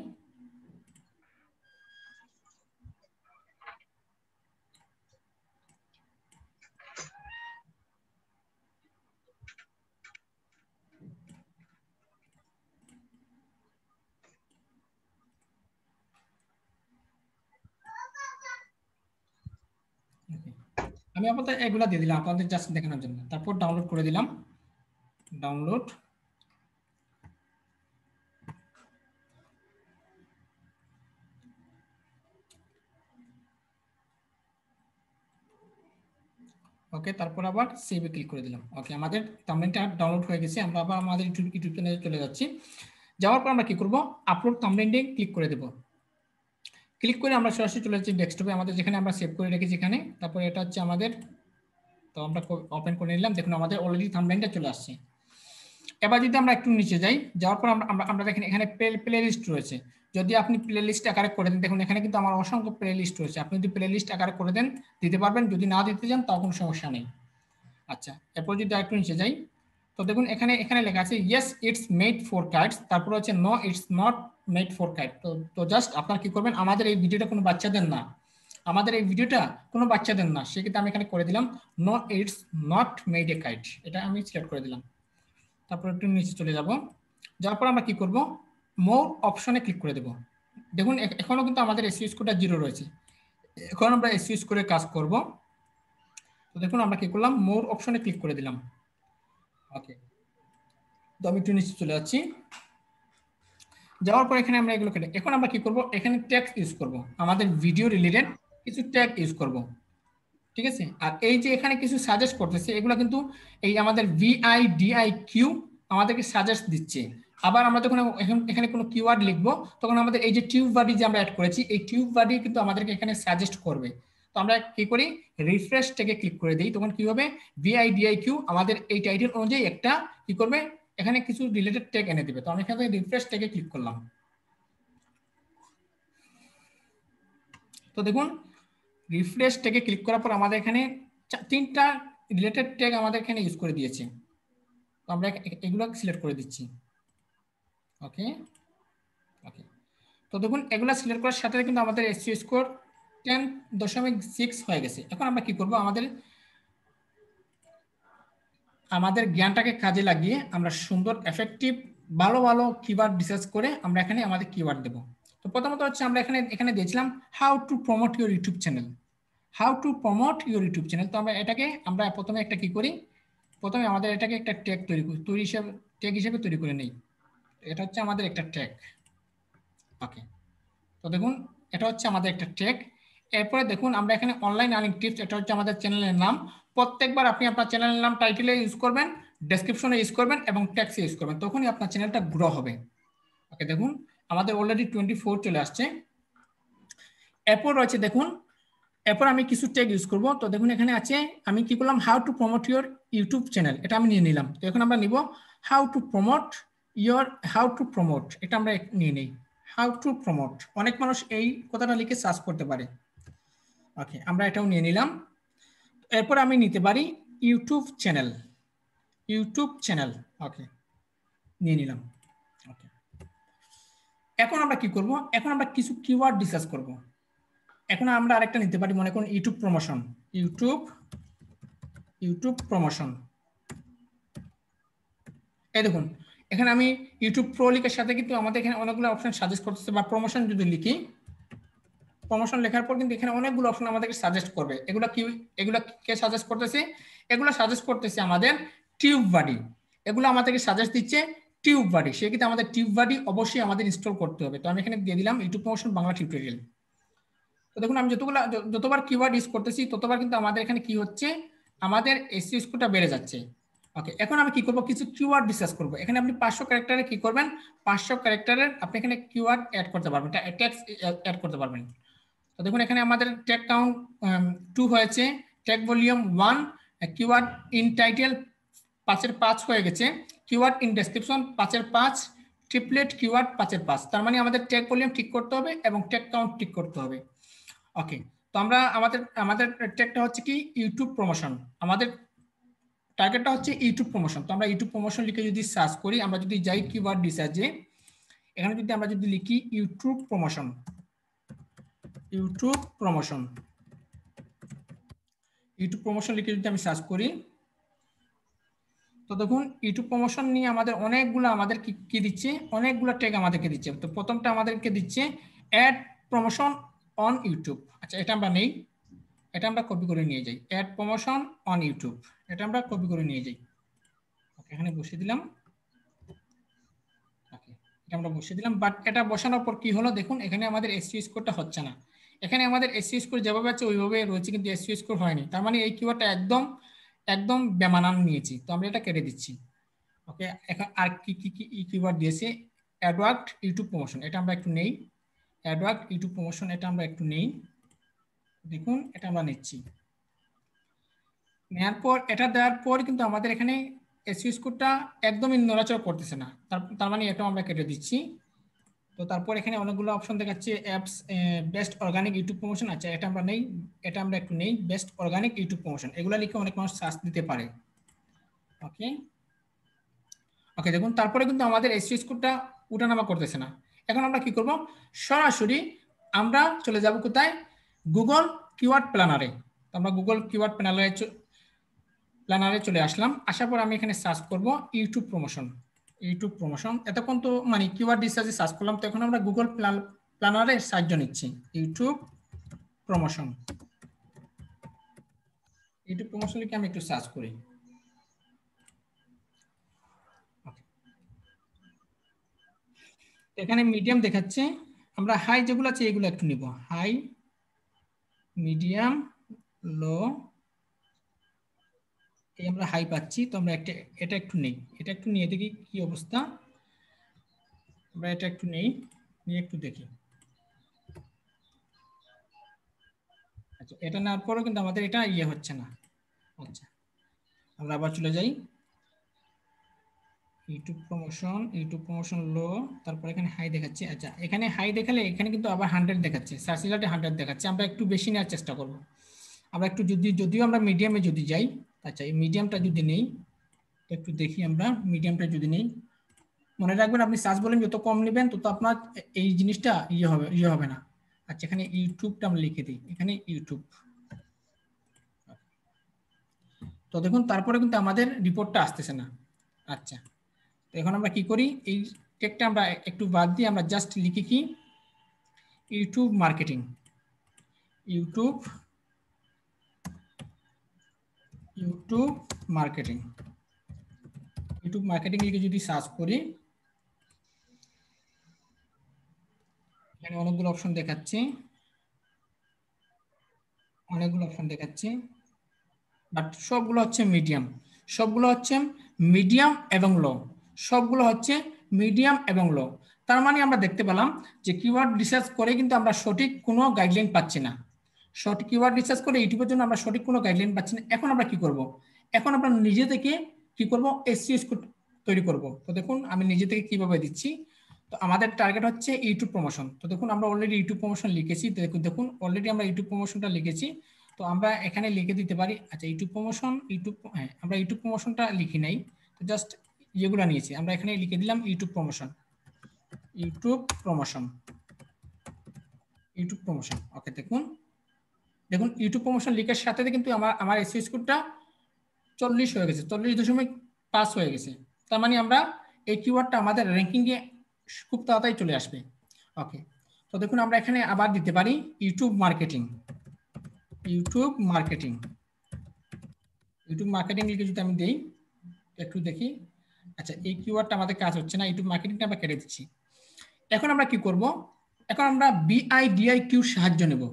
আমি আপাতত এগুলা দিয়ে দিলাম আপনাদের জাস্ট দেখানোর জন্য। তারপর ডাউনলোড করে দিলাম, ডাউনলোড। ওকে, তারপর আবার সেভে ক্লিক করে দিলাম। ওকে, আমাদের থাম্বনেইলটা ডাউনলোড হয়ে গেছে। আমরা আবার আমাদের ইউটিউব চ্যানেলে চলে যাচ্ছি। যাওয়ার পর আমরা কি করব, আপলোড থাম্বনেইলে ক্লিক করে দেব। ক্লিক করে আমরা সরাসরি চলে যাচ্ছি ডেস্কটপে, আমাদের যেখানে আমরা সেভ করে রেখেছি এখানে। তারপর এটা হচ্ছে আমাদের, তো আমরা ওপেন করে নিলাম। দেখুন আমাদের অলরেডি থাম্বনেইলটা চলে আসছে। এবার যদি আমরা একটু নিচে যাই, যাওয়ার পর আমরা দেখেন এখানে প্লে লিস্ট রয়েছে। যদি আপনি প্লে লিস্ট আকারে করে দেন, দেখুন এখানে কিন্তু আমার অসংখ্য প্লে লিস্ট রয়েছে। আপনি যদি প্লে লিস্ট আকারে করে দেন দিতে পারবেন, যদি না দিতে চান তাও কোনো সমস্যা নেই। আচ্ছা, এরপর যদি একটু নিচে যাই, তো দেখুন এখানে এখানে লেখা আছে yes it's made for kites, তারপর হচ্ছে no it's not made for kite. তো জাস্ট আপনারা কি করবেন, আমাদের এই ভিডিওটা কোনো বাচ্চাদের না, আমাদের এই ভিডিওটা কোনো বাচ্চাদের না, সেক্ষেত্রে আমি এখানে করে দিলাম no it's not made a kite, এটা আমি সিলেক্ট করে দিলাম। তারপর একটু নিচে চলে যাব, যাওয়ার পর আমরা কি করব, মোর অপশনে ক্লিক করে দেব। দেখুন এখনো কিন্তু আমাদের এসইও স্কোরটা 0 রয়েছে। এখন আমরা এসইও স্কোরে কাজ করব। তো দেখুন আমরা কি করলাম, মোর অপশনে ক্লিক করে দিলাম। ওকে, তো আমি একটু নিচে চলে যাচ্ছি, যাওয়ার পর এখানে আমরা এগুলো কেটে এখন আমরা কি করব, এখানে ট্যাগ ইউজ করব, আমাদের ভিডিও রিলেটেড কিছু ট্যাগ ইউজ করব, ঠিক আছে। আর এই যে এখানে কিছু সাজেস্ট করতেছে, এগুলো কিন্তু এই আমাদের ভিআইডিআইকিউ আমাদেরকে সাজেস্ট দিচ্ছে। আবার আমরা যখন এখানে কোনো কিওয়ার্ড লিখবো, তখন আমাদের এই যে টিউব বডি যে আমরা অ্যাড করেছি, এই টিউব বডি কিন্তু আমাদেরকে এখানে সাজেস্ট করবে। তো আমরা কি করি, রিফ্রেশ থেকে ক্লিক করে দিই, তখন কি হবে, ভিআইডিআইকিউ আমাদের এই টাইটেল অনুযায়ী একটা কি করবে, এখানে কিছু রিলেটেড ট্যাগ এনে দিবে। তো আমি এখানে রিফ্রেশ থেকে ক্লিক করলাম। তো দেখুন রিফ্রেশ থেকে ক্লিক করার পর আমাদের এখানে 3টা রিলেটেড ট্যাগ আমাদের এখানে ইউজ করে দিয়েছে। তো আমরা এগুলো সিলেক্ট করে দিচ্ছি। ওকে ওকে, তো দেখুন এগুলো সিলেক্ট করার সাথে কিন্তু আমাদের এসইও স্কোর 10.6 হয়ে গেছে। এখন আমরা কি করব, আমাদের জ্ঞানটাকে কাজে লাগিয়ে আমরা সুন্দর এফেক্টিভ ভালো ভালো কিওয়ার্ড রিসার্চ করে আমরা এখানে আমাদের কিওয়ার্ড দেব। তো প্রথমত হচ্ছে আমরা এখানে দিয়েছিলাম how to promote your YouTube channel, how to promote your YouTube channel. তো আমরা প্রথমে একটা কি করি, প্রথমে আমাদের এটাকে একটা ট্যাগ ট্যাগ হিসেবে তৈরি করে নেই। এটা হচ্ছে আমাদের একটা ট্যাগ। ওকে, তো দেখুন এটা হচ্ছে আমাদের একটা ট্যাগ। এরপরে দেখুন আমরা এখানে অনলাইন আর্নিং টিপস, এটা হচ্ছে আমাদের চ্যানেলের নাম। প্রত্যেকবার আপনি আপনার চ্যানেলের নাম টাইটেলে ইউজ করবেন, ডেসক্রিপশনে ইউজ করবেন এবং ট্যাক্সে ইউজ করবেন, তখনই আপনার চ্যানেলটা গ্রো হবে। ওকে, দেখুন আমাদের অলরেডি 24 চলে আসছে। এরপর রয়েছে দেখুন, এরপর আমি কিছু ট্যাগ ইউজ করব। তো দেখুন এখানে আছে, আমি কি করলাম, how to promote your YouTube channel, এটা আমি নিয়ে নিলাম। তো এখন আমরা নিব how to promote how to promote, এটা আমরা নিয়ে নিই হাউ টু প্রমোট। অনেক মানুষ এই কথাটা লিখে সার্চ করতে পারে। ওকে, আমরা এটাও নিয়ে নিলাম। এরপর আমি নিতে পারি ইউটিউব চ্যানেল, ইউটিউব চ্যানেল। ওকে, নিয়ে নিলাম। ওকে, এখন আমরা কি করব, এখন আমরা কিছু কিওয়ার্ড রিসার্চ করব। এখন আমরা আরেকটা নিতে পারি, মনে করুন ইউটিউব প্রমোশন, ইউটিউব প্রমোশন। এই দেখুন এখানে আমি ইউটিউব প্রো লিখার সাথে কিন্তু আমাদের এখানে অনেকগুলো অপশন সাজেস্ট করতেছে, বা প্রমোশন যদি লিখি, প্রমোশন লেখার পর কিন্তু এখানে অনেকগুলো অপশন আমাদেরকে সাজেস্ট করবে। এগুলো কে সাজেস্ট করতেছে, এগুলো সাজেস্ট করতেছে আমাদের টিউব বডি, এগুলো আমাদেরকে সাজেস্ট দিচ্ছে টিউব বডি। সেক্ষেত্রে আমাদের টিউব বডি অবশ্যই আমাদের ইনস্টল করতে হবে। তো আমি এখানে দিয়ে দিলাম ইউটিউব প্রমোশন বাংলা টিউটোরিয়াল। তো দেখুন আমি যতবার কিওয়ার্ড ইউজ করতেছি ততবার কিন্তু আমাদের এখানে কি হচ্ছে, আমাদের এসইও স্কোরটা বেড়ে যাচ্ছে। ওকে, এখন আমি কি করব, কিছু কিওয়ার্ড রিসার্চ করব। এখানে আপনি 500 ক্যারেক্টারে কি করবেন, 500 ক্যারেক্টারের আপনি এখানে কিওয়ার্ড অ্যাড করতে পারবেন, ট্যাক্স অ্যাড করতে পারবেন। তো দেখুন এখানে আমাদের ট্যাগ কাউন্ট 2 হয়েছে, tag volume 1, keyword in title 5/5 হয়ে গেছে, keyword in description 5/5, triplet keyword 5/5। তার মানে আমাদের ট্যাগ ভলিউম ঠিক করতে হবে এবং ট্যাগ কাউন্ট ঠিক করতে হবে। ওকে, তো আমরা আমাদের ট্যাগটা হচ্ছে কি ইউটিউব প্রমোশন, আমাদের টার্গেটটা হচ্ছে ইউটিউব প্রমোশন। তো আমরা ইউটিউব প্রমোশন লিখে যদি সার্চ করি, আমরা যদি যাই কিওয়ার্ড রিসার্চে, এখানে যদি আমরা যদি লিখি YouTube promotion, YouTube promotion, YouTube promotion লিখে যদি আমি সার্চ করি, তো দেখুন ইউটিউব প্রমোশন নিয়ে আমাদের অনেকগুলো আমাদের কি দিচ্ছে, অনেকগুলো ট্যাগ আমাদেরকে দিচ্ছে। তো প্রথমটা আমাদেরকে দিচ্ছে অ্যাড প্রমোশন অন ইউটিউব। আচ্ছা, এটা আমরা নেই, এটা আমরা কপি করে নিয়ে যাই, অ্যাড প্রমোশন অন ইউটিউব, এটা আমরা কপি করে নিয়ে যাই। ওকে, এখানে বসিয়ে দিলাম। ওকে, এটা আমরা বসিয়ে দিলাম, বাট এটা বসানোর পর কি হলো, দেখুন এখানে আমাদের এসইও স্কোরটা হচ্ছে না। এখানে আমাদের এসইও স্কোর যেভাবে আছে ওইভাবে রয়েছে, কিন্তু এসইও স্কোর হয়নি। তার মানে এই কিওয়ার্ডটা একদম একদম বেমানান নিয়েছি। তো আমরা এটা কেটে দিচ্ছি। ওকে, এখন আর কি কিওয়ার্ড দিয়েছে, অ্যাডওয়ার্ড ইউটিউব প্রমোশন, এটা আমরা একটু নেই, অ্যাডওয়ার্ড ইউটিউব প্রমোশন এটা আমরা একটু নেই। দেখুন এটা আমরা নিচ্ছি, নেওয়ার পর এটা দেওয়ার পর কিন্তু আমাদের এখানে এসইও স্কোরটা একদমই নড়াচড়া করতেছে না, তার মানে এটা আমরা কেটে দিচ্ছি। তো তারপর এখানে অনেকগুলো অপশন দেখাচ্ছে apps best organic YouTube promotion. আচ্ছা এটা আমরা নেই, এটা আমরা একটু নেই, বেস্ট অর্গানিক ইউটিউব প্রমোশন এগুলো লিখে অনেক মানুষ সার্চ দিতে পারে। ওকে ওকে দেখুন তারপরে কিন্তু আমাদের এসইও স্কোরটা উঠানামা করতেছে না। এখন আমরা কি করব, সরাসরি আমরা চলে যাব কোথায়, গুগল কিওয়ার্ড প্ল্যানারে। আমরা গুগল কিওয়ার্ড প্ল্যানারে চলে আসলাম, আসার পর আমি এখানে সার্চ করব ইউটিউব প্রমোশন। ইউটিউব প্রমোশন এতক্ষণ তো মানে কিওয়ার্ড রিসার্চে সার্চ করলাম, তো এখন আমরা গুগল প্ল্যানারে সাহায্য নিচ্ছি। ইউটিউব প্রমোশন, ইউটিউব প্রমোশন লিখে আমি একটু সার্চ করি। এখানে মিডিয়াম দেখাচ্ছে, আমরা হাই যেগুলো আছে এগুলো একটু নিব, হাই, মিডিয়াম, লো, এই আমরা হাই পাচ্ছি। তো আমরা এটা একটু নেই, এটা একটু নিয়ে দেখি কি অবস্থা। আমরা এটা একটু নেই, নিয়ে একটু দেখি। আচ্ছা এটা নেওয়ার পরেও কিন্তু আমাদের এটা ইয়ে হচ্ছে না। আচ্ছা আমরা আবার চলে যাই ইউটিউব প্রমোশন লো, তারপর এখানে হাই দেখাচ্ছে। আচ্ছা এখানে হাই দেখালে এখানে কিন্তু আবার 100 দেখাচ্ছে, সার্চ রেজাল্টে 100 দেখাচ্ছে। আমরা একটু বেশি নেওয়ার চেষ্টা করব, আমরা একটু যদিও আমরা মিডিয়ামে যদি যাই। আচ্ছা এই মিডিয়ামটা যদি নেই, তো একটু দেখি আমরা মিডিয়ামটা যদি নেই। মনে রাখবেন আপনি সার্চ বলেন যত কম নেবেন তত আপনার এই জিনিসটা ইয়ে হবে না। আচ্ছা এখানে ইউটিউবটা আমরা লিখে দিই, এখানে ইউটিউব। তো দেখুন তারপরে কিন্তু আমাদের রিপোর্টটা আসতেছে না। আচ্ছা তো এখন আমরা কি করি, এই টেকটা আমরা একটু বাদ দিয়ে আমরা জাস্ট লিখি কি YouTube marketing. YouTube YouTube marketing, YouTube marketing লিখে যদি সার্চ করি, এখানে অনেকগুলো অপশন দেখাচ্ছে, বাট সবগুলো হচ্ছে মিডিয়াম, সবগুলো হচ্ছে মিডিয়াম এবং লো, সবগুলো হচ্ছে মিডিয়াম এবং লো। তার মানে আমরা দেখতে পেলাম যে কিওয়ার্ড রিসার্চ করে কিন্তু আমরা সঠিক কোনো গাইডলাইন পাচ্ছি না। সঠিক কিওয়ার্ড রিসার্চ করে ইউটিউবের জন্য আমরা সঠিক কোনো গাইডলাইন পাচ্ছি না। এখন আমরা কি করব, এখন আমরা নিজে থেকে কি করব, এসইও স্কোর তৈরি করব। তো দেখুন আমি নিজে থেকে কিভাবে দিচ্ছি। তো আমাদের টার্গেট হচ্ছে ইউটিউব প্রমোশন। তো দেখুন আমরা অলরেডি ইউটিউব প্রমোশন লিখেছি, দেখুন অলরেডি আমরা ইউটিউব প্রমোশনটা লিখেছি। তো আমরা এখানে লিখে দিতে পারি, আচ্ছা ইউটিউব প্রমোশন, হ্যাঁ আমরা ইউটিউব প্রমোশনটা লিখি নাই, তো জাস্ট যেগুলো নিয়েছি আমরা এখানে লিখে দিলাম YouTube promotion. YouTube promotion, YouTube promotion. Okay দেখুন ইউটিউব প্রমোশন লিখার সাথে কিন্তু আমার এসইও স্কোরটা 40 হয়ে গেছে, 40.5 হয়ে গেছে। তার মানে আমরা এই কিওয়ার্ডটা আমাদের র্যাঙ্কিংয়ে খুব তাড়াতাড়ি চলে আসবে। ওকে তো দেখুন আমরা এখানে আবার দিতে পারি YouTube marketing. YouTube marketing, YouTube marketing লিখে যদি আমি দিই একটু দেখি। আচ্ছা এই কিওয়ার্ডটা আমাদের কাজ হচ্ছে না, ইউটিউব মার্কেটিংটা আমরা কেটে দিচ্ছি। এখন আমরা কি করব, এখন আমরা BIDIQ সাহায্য নেব,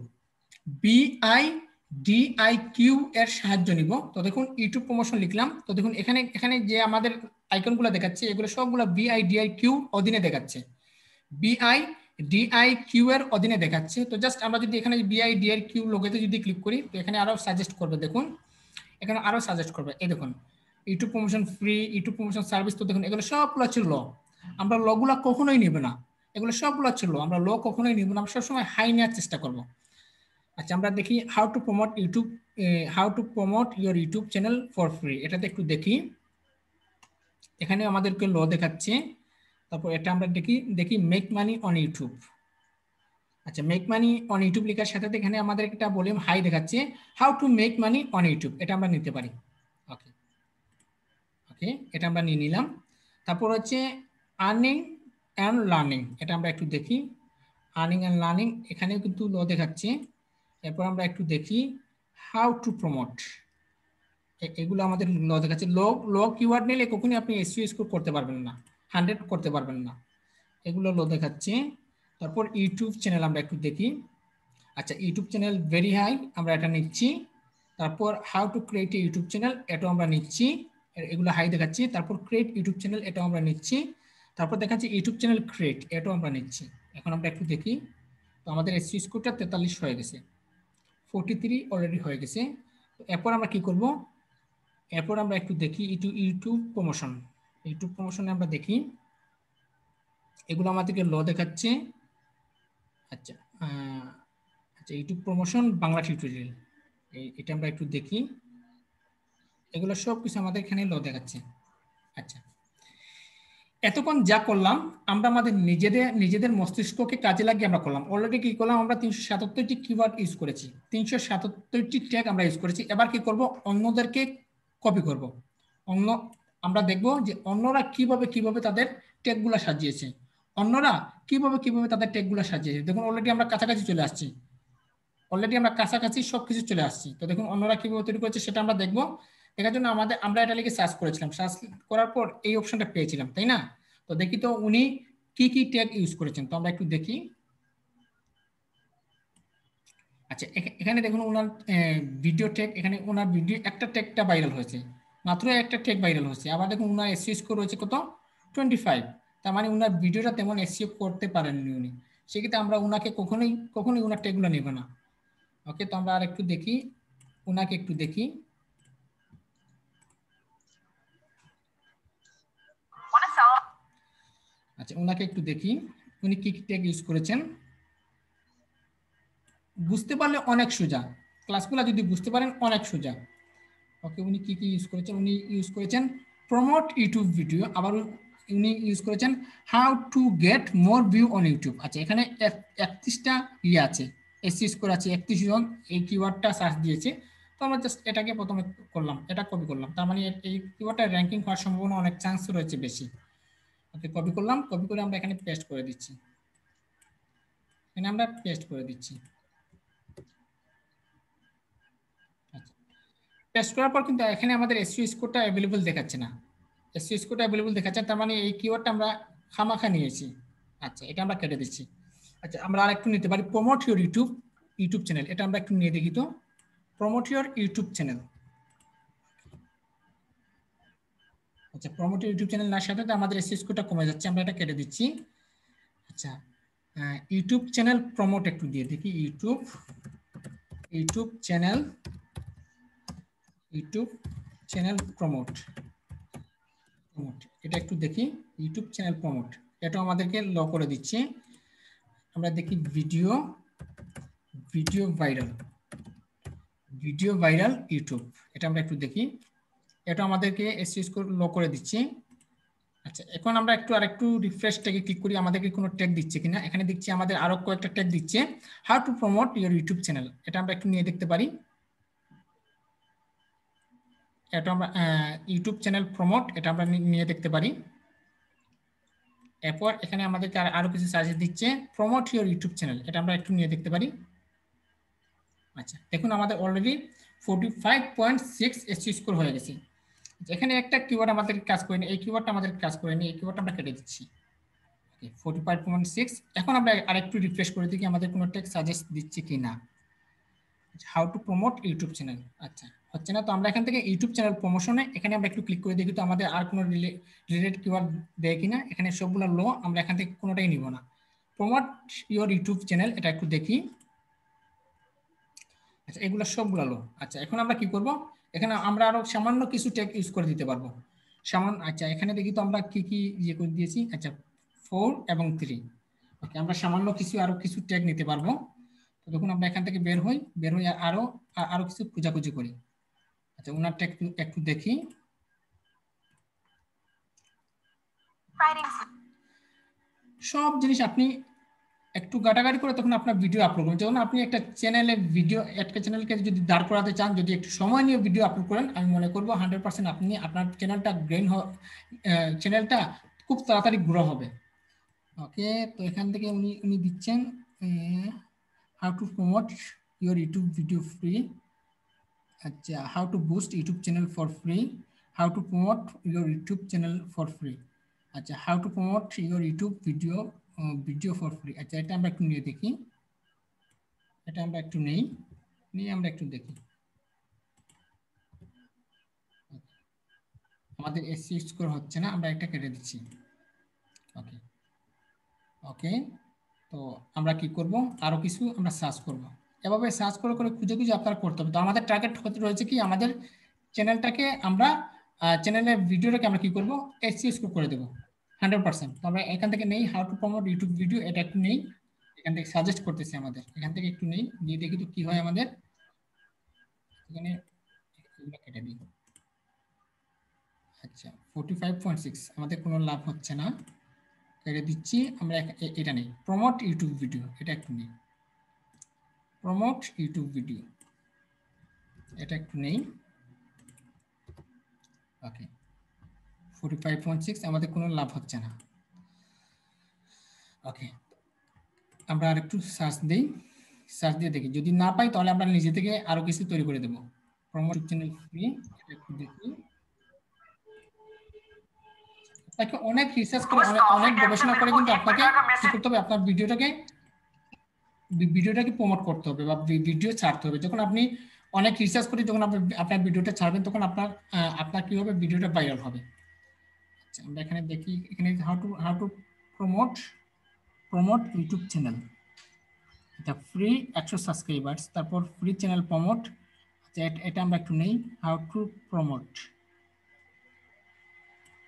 BIDIQ এর সাহায্য নিব। তো দেখুন ইউটিউব প্রমোশন লিখলাম, তো দেখুন এখানে যে আমাদের আইকনগুলো দেখাচ্ছে এগুলো সবগুলো BIDIQ অধীনে দেখাচ্ছে, BIDIQ এর অধীনে দেখাচ্ছে। তো জাস্ট আমরা যদি এখানে BIDIQ লোগোতে যদি ক্লিক করি, তো এখানে আরো সাজেস্ট করবে, দেখুন এখানে আরো সাজেস্ট করবে। এই দেখুন YouTube promotion free, YouTube promotion service. তো দেখুন এগুলো সবগুলো হচ্ছে ল, আমরা লগুলা কখনোই নিব না, এগুলো সবগুলো হচ্ছে ল, আমরা ল কখনোই নিব না, আমরা সবসময় হাই নেওয়ার চেষ্টা করব। আচ্ছা আমরা দেখি how to promote your YouTube channel for free, এটাতে একটু দেখি। এখানে আমাদেরকে ল দেখাচ্ছে, তারপর এটা আমরা দেখি মেক মানি অন ইউটিউব। আচ্ছা মেক মানি অন ইউটিউব লেখার সাথে এখানে আমাদের একটা ভলিউম হাই দেখাচ্ছে, how to make money on YouTube, এটা আমরা নিতে পারি। ওকে ওকে এটা আমরা নিয়ে নিলাম। তারপর হচ্ছে আর্নিং অ্যান্ড লার্নিং, এটা আমরা একটু দেখি। আর্নিং অ্যান্ড লার্নিং এখানেও কিন্তু ল দেখাচ্ছে। এরপর আমরা একটু দেখি হাউ টু প্রমোট, এগুলো আমাদের ল দেখাচ্ছে। ল কিওয়ার্ড নিলে কখনই আপনি এসইও স্কোর করতে পারবেন না, 100 করতে পারবেন না, এগুলো ল দেখাচ্ছে। তারপর ইউটিউব চ্যানেল আমরা একটু দেখি। আচ্ছা ইউটিউব চ্যানেল ভেরি হাই, আমরা এটা নিচ্ছি। তারপর how to create a YouTube channel, এটাও আমরা নিচ্ছি, এগুলো হাই দেখাচ্ছি। তারপর ক্রিয়েট ইউটিউব চ্যানেল, এটাও আমরা নিচ্ছি। তারপর দেখাচ্ছি ইউটিউব চ্যানেল ক্রিয়েট, এটাও আমরা নিচ্ছি। এখন আমরা একটু দেখি, তো আমাদের এসইও স্কোরটা 43 হয়ে গেছে, 43 অলরেডি হয়ে গেছে। এরপর আমরা কি করব, এরপর আমরা একটু দেখি ইউটিউব প্রমোশনে আমরা দেখি এগুলো আমাদেরকে ল দেখাচ্ছে। আচ্ছা আচ্ছা, ইউটিউব প্রমোশন বাংলা টিউটোরিয়াল, এটা আমরা একটু দেখি। এগুলো সব কিছু আমাদের এখানে ল দেখাচ্ছে। আচ্ছা, এতক্ষণ যা করলাম আমরা আমাদের নিজেদের মস্তিষ্ককে কাজে লাগিয়ে আমরা করলাম। অলরেডি কি করলাম, আমরা 377টি কিওয়ার্ড ইউজ করেছি, 377টি ট্যাগ আমরা ইউজ করেছি। এবার কি করব, অন্যদেরকে কপি করব। আমরা দেখব যে অন্যরা কিভাবে তাদের ট্যাগগুলো সাজিয়েছে। অন্যরা কিভাবে তাদের ট্যাগগুলো সাজিয়েছে। দেখুন অলরেডি আমরা কাছাকাছি চলে আসছি, সবকিছু চলে আসছি। তো দেখুন অন্যরা কিভাবে তৈরি করেছে সেটা আমরা দেখব। দেখার জন্য আমরা এটা লিখে সার্চ করেছিলাম, সার্চ করার পর এই অপশনটা পেয়েছিলাম, তাই না? তো দেখি তো উনি কি ট্যাগ ইউজ করেছেন, তো আমরা একটু দেখি। আচ্ছা, এখানে দেখুন ওনার ভিডিও ট্যাগ, এখানে ওনার ভিডিও একটা ট্যাগটা ভাইরাল হয়েছে, মাত্র একটা ট্যাগ ভাইরাল হয়েছে। আবার দেখুন ওনার এসইও স্কোর রয়েছে কত, 25। তার মানে ওনার ভিডিওটা তেমন এসইও করতে পারেননি উনি। সেক্ষেত্রে আমরা ওনাকে কখনোই ওনার ট্যাগগুলো নেব না। ওকে, তো আমরা আর একটু দেখি, ওনাকে একটু দেখি। আচ্ছা, ওনাকে একটু দেখি উনি কি ট্যাগ ইউজ করেছেন। বুঝতে পারলে অনেক সোজা, ক্লাসগুলো যদি বুঝতে পারেন অনেক সোজা। ওকে, উনি কি ইউজ করেছেন, উনি ইউজ করেছেন প্রমোট ইউটিউব ভিডিও, আবার উনি ইউজ করেছেন how to get more view on YouTube. আচ্ছা, এখানে 31টা আছে, এসসি স্কোর আছে 31 জন এই কিওয়ার্ডটা সার্চ দিয়েছে। তো আমরা জাস্ট এটাকে প্রথমে করলাম, এটা কপি করলাম। তার মানে এই কিওয়ার্ডটা র্যাঙ্কিং হওয়ার সম্ভাবনা অনেক চান্স রয়েছে বেশি। ওকে, কপি করলাম, কপি করে আমরা এখানে পেস্ট করে দিচ্ছি। এখানে আমরা পেস্ট করে দিচ্ছি। আচ্ছা, পেস্ট করার পর কিন্তু এখানে আমাদের এসইও স্কোরটা অ্যাভেলেবল দেখাচ্ছে না। এসইও স্কোরটা অ্যাভেলেবল দেখাচ্ছে, তার মানে এই কিওয়ার্ডটা আমরা খামাখা নিয়েছি। আচ্ছা, এটা আমরা কেটে দিচ্ছি। আচ্ছা, আমরা আর একটু নিতে পারি প্রমোট ইউর ইউটিউব চ্যানেল, এটা আমরা একটু নিয়ে দেখি তো। Promote your YouTube channel. আচ্ছা, প্রমোট ইউটিউব চ্যানেল না সাথে আমাদের এসইও স্কোরটা কমে যাচ্ছে, আমরা এটা কেটে দিচ্ছি। আচ্ছা, ইউটিউব চ্যানেল প্রমোট একটু দিয়ে দেখি। ইউটিউব চ্যানেল প্রমোট, এটা একটু দেখি। ইউটিউব চ্যানেল প্রমোট, এটা আমাদেরকে ল করে দিচ্ছে। আমরা দেখি ভিডিও ভাইরাল ইউটিউব, এটা আমরা একটু দেখি। এটা আমাদেরকে এসইও স্কোর ল করে দিচ্ছে। আচ্ছা, এখন আমরা আরেকটু রিফ্রেশ ট্যাগে ক্লিক করি, আমাদেরকে কোনো ট্যাগ দিচ্ছে কিনা। এখানে দেখছি আমাদের আরো কয়েকটা ট্যাগ দিচ্ছে। How to promote your YouTube channel, এটা আমরা একটু নিয়ে দেখতে পারি। এটা আমরা ইউটিউব চ্যানেল প্রমোট, এটা আমরা নিয়ে দেখতে পারি। এরপর এখানে আমাদেরকে আরো কিছু সাজেস্ট দিচ্ছে, প্রমোট ইউর ইউটিউব চ্যানেল, এটা আমরা একটু নিয়ে দেখতে পারি। আচ্ছা, দেখুন আমাদের অলরেডি 45.6 এসইও স্কোর হয়ে গেছে। এখানে একটা কিওয়ার্ড আমাদের কাজ করেনি, এই কিওয়ার্ডটা আমাদের কাজ করেনি, এই কিওয়ার্ডটা আমরা কেটে দিচ্ছি। 45.6। এখন আমরা আরেকটু রিফ্রেশ করে দেখি আমাদের কোনো ট্যাগ সাজেস্ট দিচ্ছে কি না। How to promote YouTube channel, আচ্ছা হচ্ছে না। তো আমরা এখান থেকে ইউটিউব চ্যানেল প্রমোশনে এখানে আমরা একটু ক্লিক করে দেখি তো আমাদের আর কোনো রিলেটেড কিওয়ার্ড দেয় কিনা। এখানে সবগুলো লো, আমরা এখান থেকে কোনোটাই নিব না। প্রমোট ইউর ইউটিউব চ্যানেল, এটা একটু দেখি। আচ্ছা, এগুলো সবগুলো লো। আচ্ছা, এখন আমরা কি করব, এখানে আমরা আরো সামান্য কিছু ট্যাগ ইউজ করে দিতে পারবো সামান্য। আচ্ছা, এখানে দেখি তো আমরা কি ইয়ে করে দিয়েছি। আচ্ছা, 4 এবং 3। ওকে, আমরা সামান্য আরো কিছু ট্যাগ নিতে পারবো। তো দেখুন আমরা এখান থেকে বের হই আরো কিছু খোঁজাখুঁজি করি। আচ্ছা, ওনার ট্যাগ একটু দেখি। সব জিনিস আপনি একটু গাটাগাটি করে তখন আপনার ভিডিও আপলোড করুন। যখন আপনি একটা চ্যানেলকে যদি দাঁড় করাতে চান, যদি একটু সময় নিয়ে ভিডিও আপলোড করেন, আমি মনে করবো 100% আপনি আপনার চ্যানেলটা খুব তাড়াতাড়ি গ্রো হবে। ওকে, তো এখান থেকে উনি দিচ্ছেন how to promote your YouTube video free. আচ্ছা, how to boost YouTube channel for free, how to promote your YouTube channel for free. আচ্ছা, how to promote your YouTube video for free. আচ্ছা, এটা আমরা একটু নিয়ে দেখি। এটা আমরা একটু নিয়ে আমরা একটু দেখি। আমাদের এসসি স্কোর হচ্ছে না, আমরা একটা কেটে দিচ্ছি। ওকে ওকে, তো আমরা কি করব, আরো কিছু আমরা সার্চ করব। এভাবে সার্চ করে খুঁজে আপনার করতে হবে। তো আমাদের টার্গেট রয়েছে কি, আমাদের চ্যানেলটাকে আমরা চ্যানেলের ভিডিওটাকে আমরা কি করব এসইও স্কোর করে দেব 100%। তো আমরা এখান থেকে নেই how to promote YouTube video, এটা একটু নেই, এখান থেকে সাজেস্ট করতেছি আমাদের, এখান থেকে একটু নেই, দিয়ে দেখি তো কি হয় আমাদের এখানে, এগুলো কেটে দিই। আচ্ছা 45.6 আমাদের কোনো লাভ হচ্ছে না, কেটে দিচ্ছি আমরা। এটা নেই প্রমোট ইউটিউব ভিডিও, এটা একটু নেই প্রমোট ইউটিউব ভিডিও, এটা একটু নেই। ওকে 45.6 আমাদের কোনো লাভ হচ্ছে না। ওকে আমরা আর একটু সার্চ দিই, সার্চ দিয়ে দেখি যদি না পাই তাহলে আমরা নিজে থেকে আরো কিছু তৈরি করে দেব। প্রমোট চ্যানেল ফ্রি, এটা একটু দেখি। আপনাকে অনেক রিসার্চ করে অনেক গবেষণা করে কিন্তু আপনাকে কি করতে হবে, আপনার ভিডিওটাকে প্রমোট করতে হবে বা ভিডিও ছাড়তে হবে। যখন আপনি অনেক রিসার্চ করে যখন আপনি আপনার ভিডিওটা ছাড়বেন তখন আপনার কি হবে, ভিডিওটা ভাইরাল হবে। আচ্ছা আমরা এখানে দেখি, এখানে how to promote YouTube channel, এটা ফ্রি 100 সাবস্ক্রাইবার্স, তারপর ফ্রি চ্যানেল প্রমোট, এটা আমরা একটু নেই হাউ টু প্রমোট,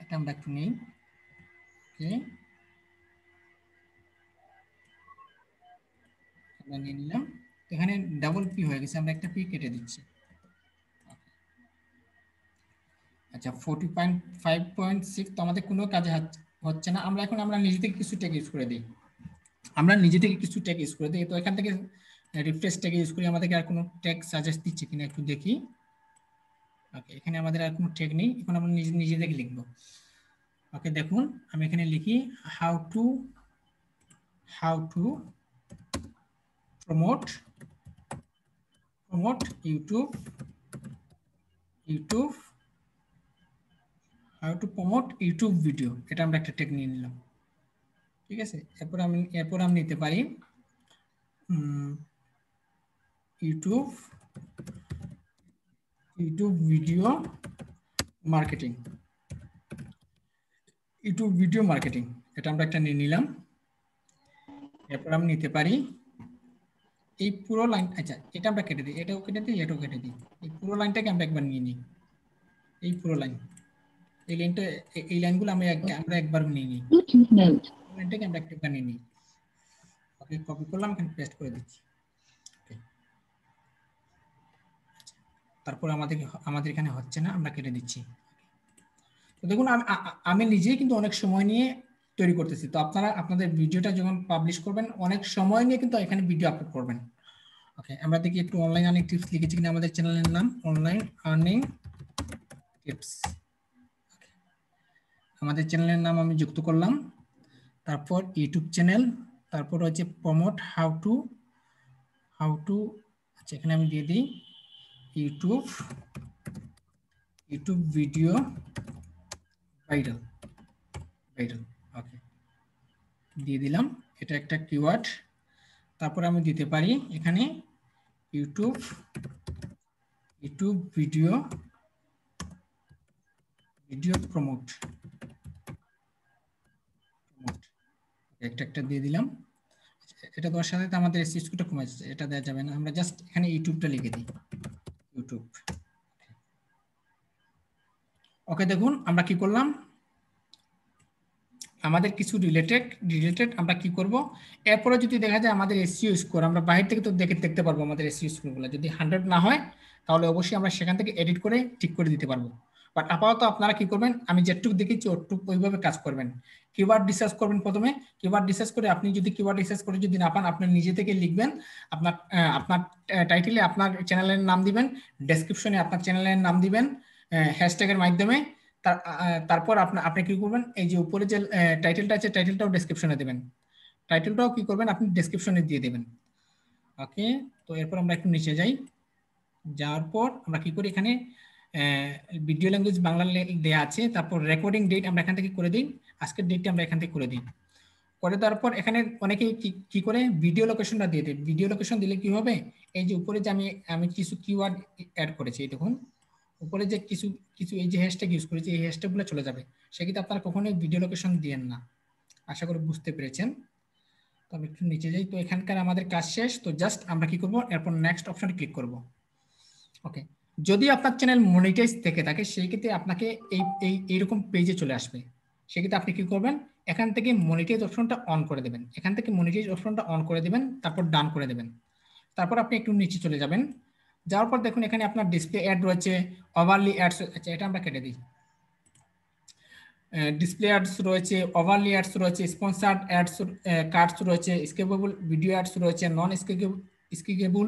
এটা আমরা একটু নেই। ওকে আমরা নিয়ে নিলাম, এখানে ডাবল পি হয়ে গেছে, আমরা একটা পি কেটে দিচ্ছি। আচ্ছা 45.6 তো আমাদের কোনো কাজে হচ্ছে না। আমরা নিজে থেকে কিছু ট্যাগ ইউজ করে দিই, আমরা নিজে থেকে কিছু ট্যাগ ইউজ করে দিই। তো এখান থেকে রিফ্রেশ ট্যাগ ইউজ করি, আমাদেরকে আর কোনো ট্যাগ সাজেস্ট দিচ্ছে কিনা একটু দেখি। ওকে এখানে আমাদের আর কোনো ট্যাগ নেই, এখন আমরা নিজে থেকে লিখবো। ওকে দেখুন আমি এখানে লিখি how to promote YouTube how to promote YouTube video, এটা আমরা একটা ট্যাগ নিয়ে নিলাম। ঠিক আছে, এরপর আমি নিতে পারি ইউটিউব ভিডিও মার্কেটিং, এটা আমরা একটা নিয়ে নিলাম। এরপর আমি নিতে পারি এই পুরো লাইন, আচ্ছা এটা আমরা কেটে দিই, এটাও কেটে দিই, এটাও কেটে দিই, এই পুরো লাইনটাকে আমরা একবার নিয়ে নিই, এই পুরো লাইন, এই লাইনটা, এই লাইনগুলো আমরা একবার নিয়ে নিই, লাইনটাকে আমরা একবার নিয়ে নিই। ওকে কপি করলাম, এখানে পেস্ট করে দিচ্ছি। তারপর আমাদের এখানে হচ্ছে না, আমরা কেটে দিচ্ছি। তো দেখুন আমি নিজেই কিন্তু অনেক সময় নিয়ে তৈরি করতেছি। তো আপনারা আপনাদের ভিডিওটা যখন পাবলিশ করবেন অনেক সময় নিয়ে কিন্তু এখানে ভিডিও আপলোড করবেন। ওকে আমরা দেখি একটু অনলাইন আর্নিং টিপস লিখেছি কিনা আমাদের চ্যানেলের নাম, অনলাইন আর্নিং টিপস। আমাদের চ্যানেলের নাম আমি যুক্ত করলাম, তারপর ইউটিউব চ্যানেল, তারপর হচ্ছে প্রমোট হাউ টু, আচ্ছা এখানে আমি দিয়ে দিই ইউটিউব ভিডিও ভাইরাল, ওকে দিয়ে দিলাম, এটা একটা কিওয়ার্ড। তারপর আমি দিতে পারি এখানে ইউটিউব ভিডিও প্রমোট, একটা দিয়ে দিলাম। এটা দেওয়ার সাথে আমাদের এসইও স্কোরটা কমে যাচ্ছে, এটা দেওয়া যাবে না, আমরা জাস্ট এখানে ইউটিউবটা লিখে দিই, ইউটিউব। ওকে দেখুন আমরা কি করলাম, আমাদের কিছু রিলেটেড আমরা কি করব, এরপরে যদি দেখা যায় আমাদের এসইও স্কোর, আমরা বাইরে থেকে তো দেখতে পারবো আমাদের এসইও স্কোরগুলো, যদি 100 না হয় তাহলে অবশ্যই আমরা সেখান থেকে এডিট করে ঠিক করে দিতে পারবো। বাট আপাতত আপনারা কি করবেন, আমি যেটুকু দেখেছি ওটুকু ওইভাবে কাজ করবেন। কিওয়ার্ড রিসার্চ করবেন, প্রথমে কিওয়ার্ড রিসার্চ করে আপনি যদি কিওয়ার্ড রিসার্চ করে যদি না পান, আপনি নিজে থেকে লিখবেন, আপনার টাইটেলে আপনার চ্যানেলের নাম দিবেন, ডেসক্রিপশনে আপনার চ্যানেলের নাম দিবেন হ্যাশট্যাগের মাধ্যমে। তারপর আপনি কি করবেন, এই যে উপরে যে টাইটেলটা আছে টাইটেলটাও ডেসক্রিপশনে দেবেন, টাইটেলটাও কি করবেন আপনি ডেসক্রিপশনে দিয়ে দেবেন। ওকে তো এরপর আমরা একটু নিচে যাই, যাওয়ার পর আমরা কি করি, এখানে ভিডিও ল্যাঙ্গুয়েজ বাংলা দেয়া আছে, তারপর রেকর্ডিং ডেট আমরা এখান থেকে করে দিই, আজকের ডেটটা আমরা এখান থেকে করে দিই। করে দেওয়ার পর এখানে অনেকেই কি করে ভিডিও লোকেশনটা দিয়ে দেয়, ভিডিও লোকেশন দিলে কি হবে, এই যে উপরে যে আমি কিছু কিওয়ার্ড অ্যাড করেছি, এই দেখুন উপরে যে কিছু এই যে হ্যাশট্যাগ ইউজ করেছি, এই হ্যাশট্যাগুলো চলে যাবে, সেক্ষেত্রে আপনারা কখনোই ভিডিও লোকেশন দিয়েন না। আশা করি বুঝতে পেরেছেন। তো আমি একটু নিচে যাই, তো এখানকার আমাদের কাজ শেষ। তো জাস্ট আমরা কি করব, এরপর নেক্সট অপশনে ক্লিক করব। ওকে যদি আপনার চ্যানেল মনিটাইজ থেকে থাকে সেই ক্ষেত্রে আপনাকে এইরকম পেজে চলে আসবে। সেক্ষেত্রে আপনি কি করবেন, এখান থেকে মনিটাইজ অপশনটা অন করে দেবেন, এখান থেকে মনিটাইজ অপশনটা অন করে দেবেন, তারপর ডান করে দেবেন। তারপর আপনি একটু নিচে চলে যাবেন, যাওয়ার পর দেখুন এখানে আপনার ডিসপ্লে অ্যাড রয়েছে, ওভারলি অ্যাডস, আচ্ছা এটা আমরা কেটে দিই। ডিসপ্লে অ্যাডস রয়েছে, ওভারলি অ্যাডস রয়েছে, স্পন্সার্ড অ্যাডস কার্ডস রয়েছে, স্কিপেবল ভিডিও অ্যাডস রয়েছে, নন স্কিপেবল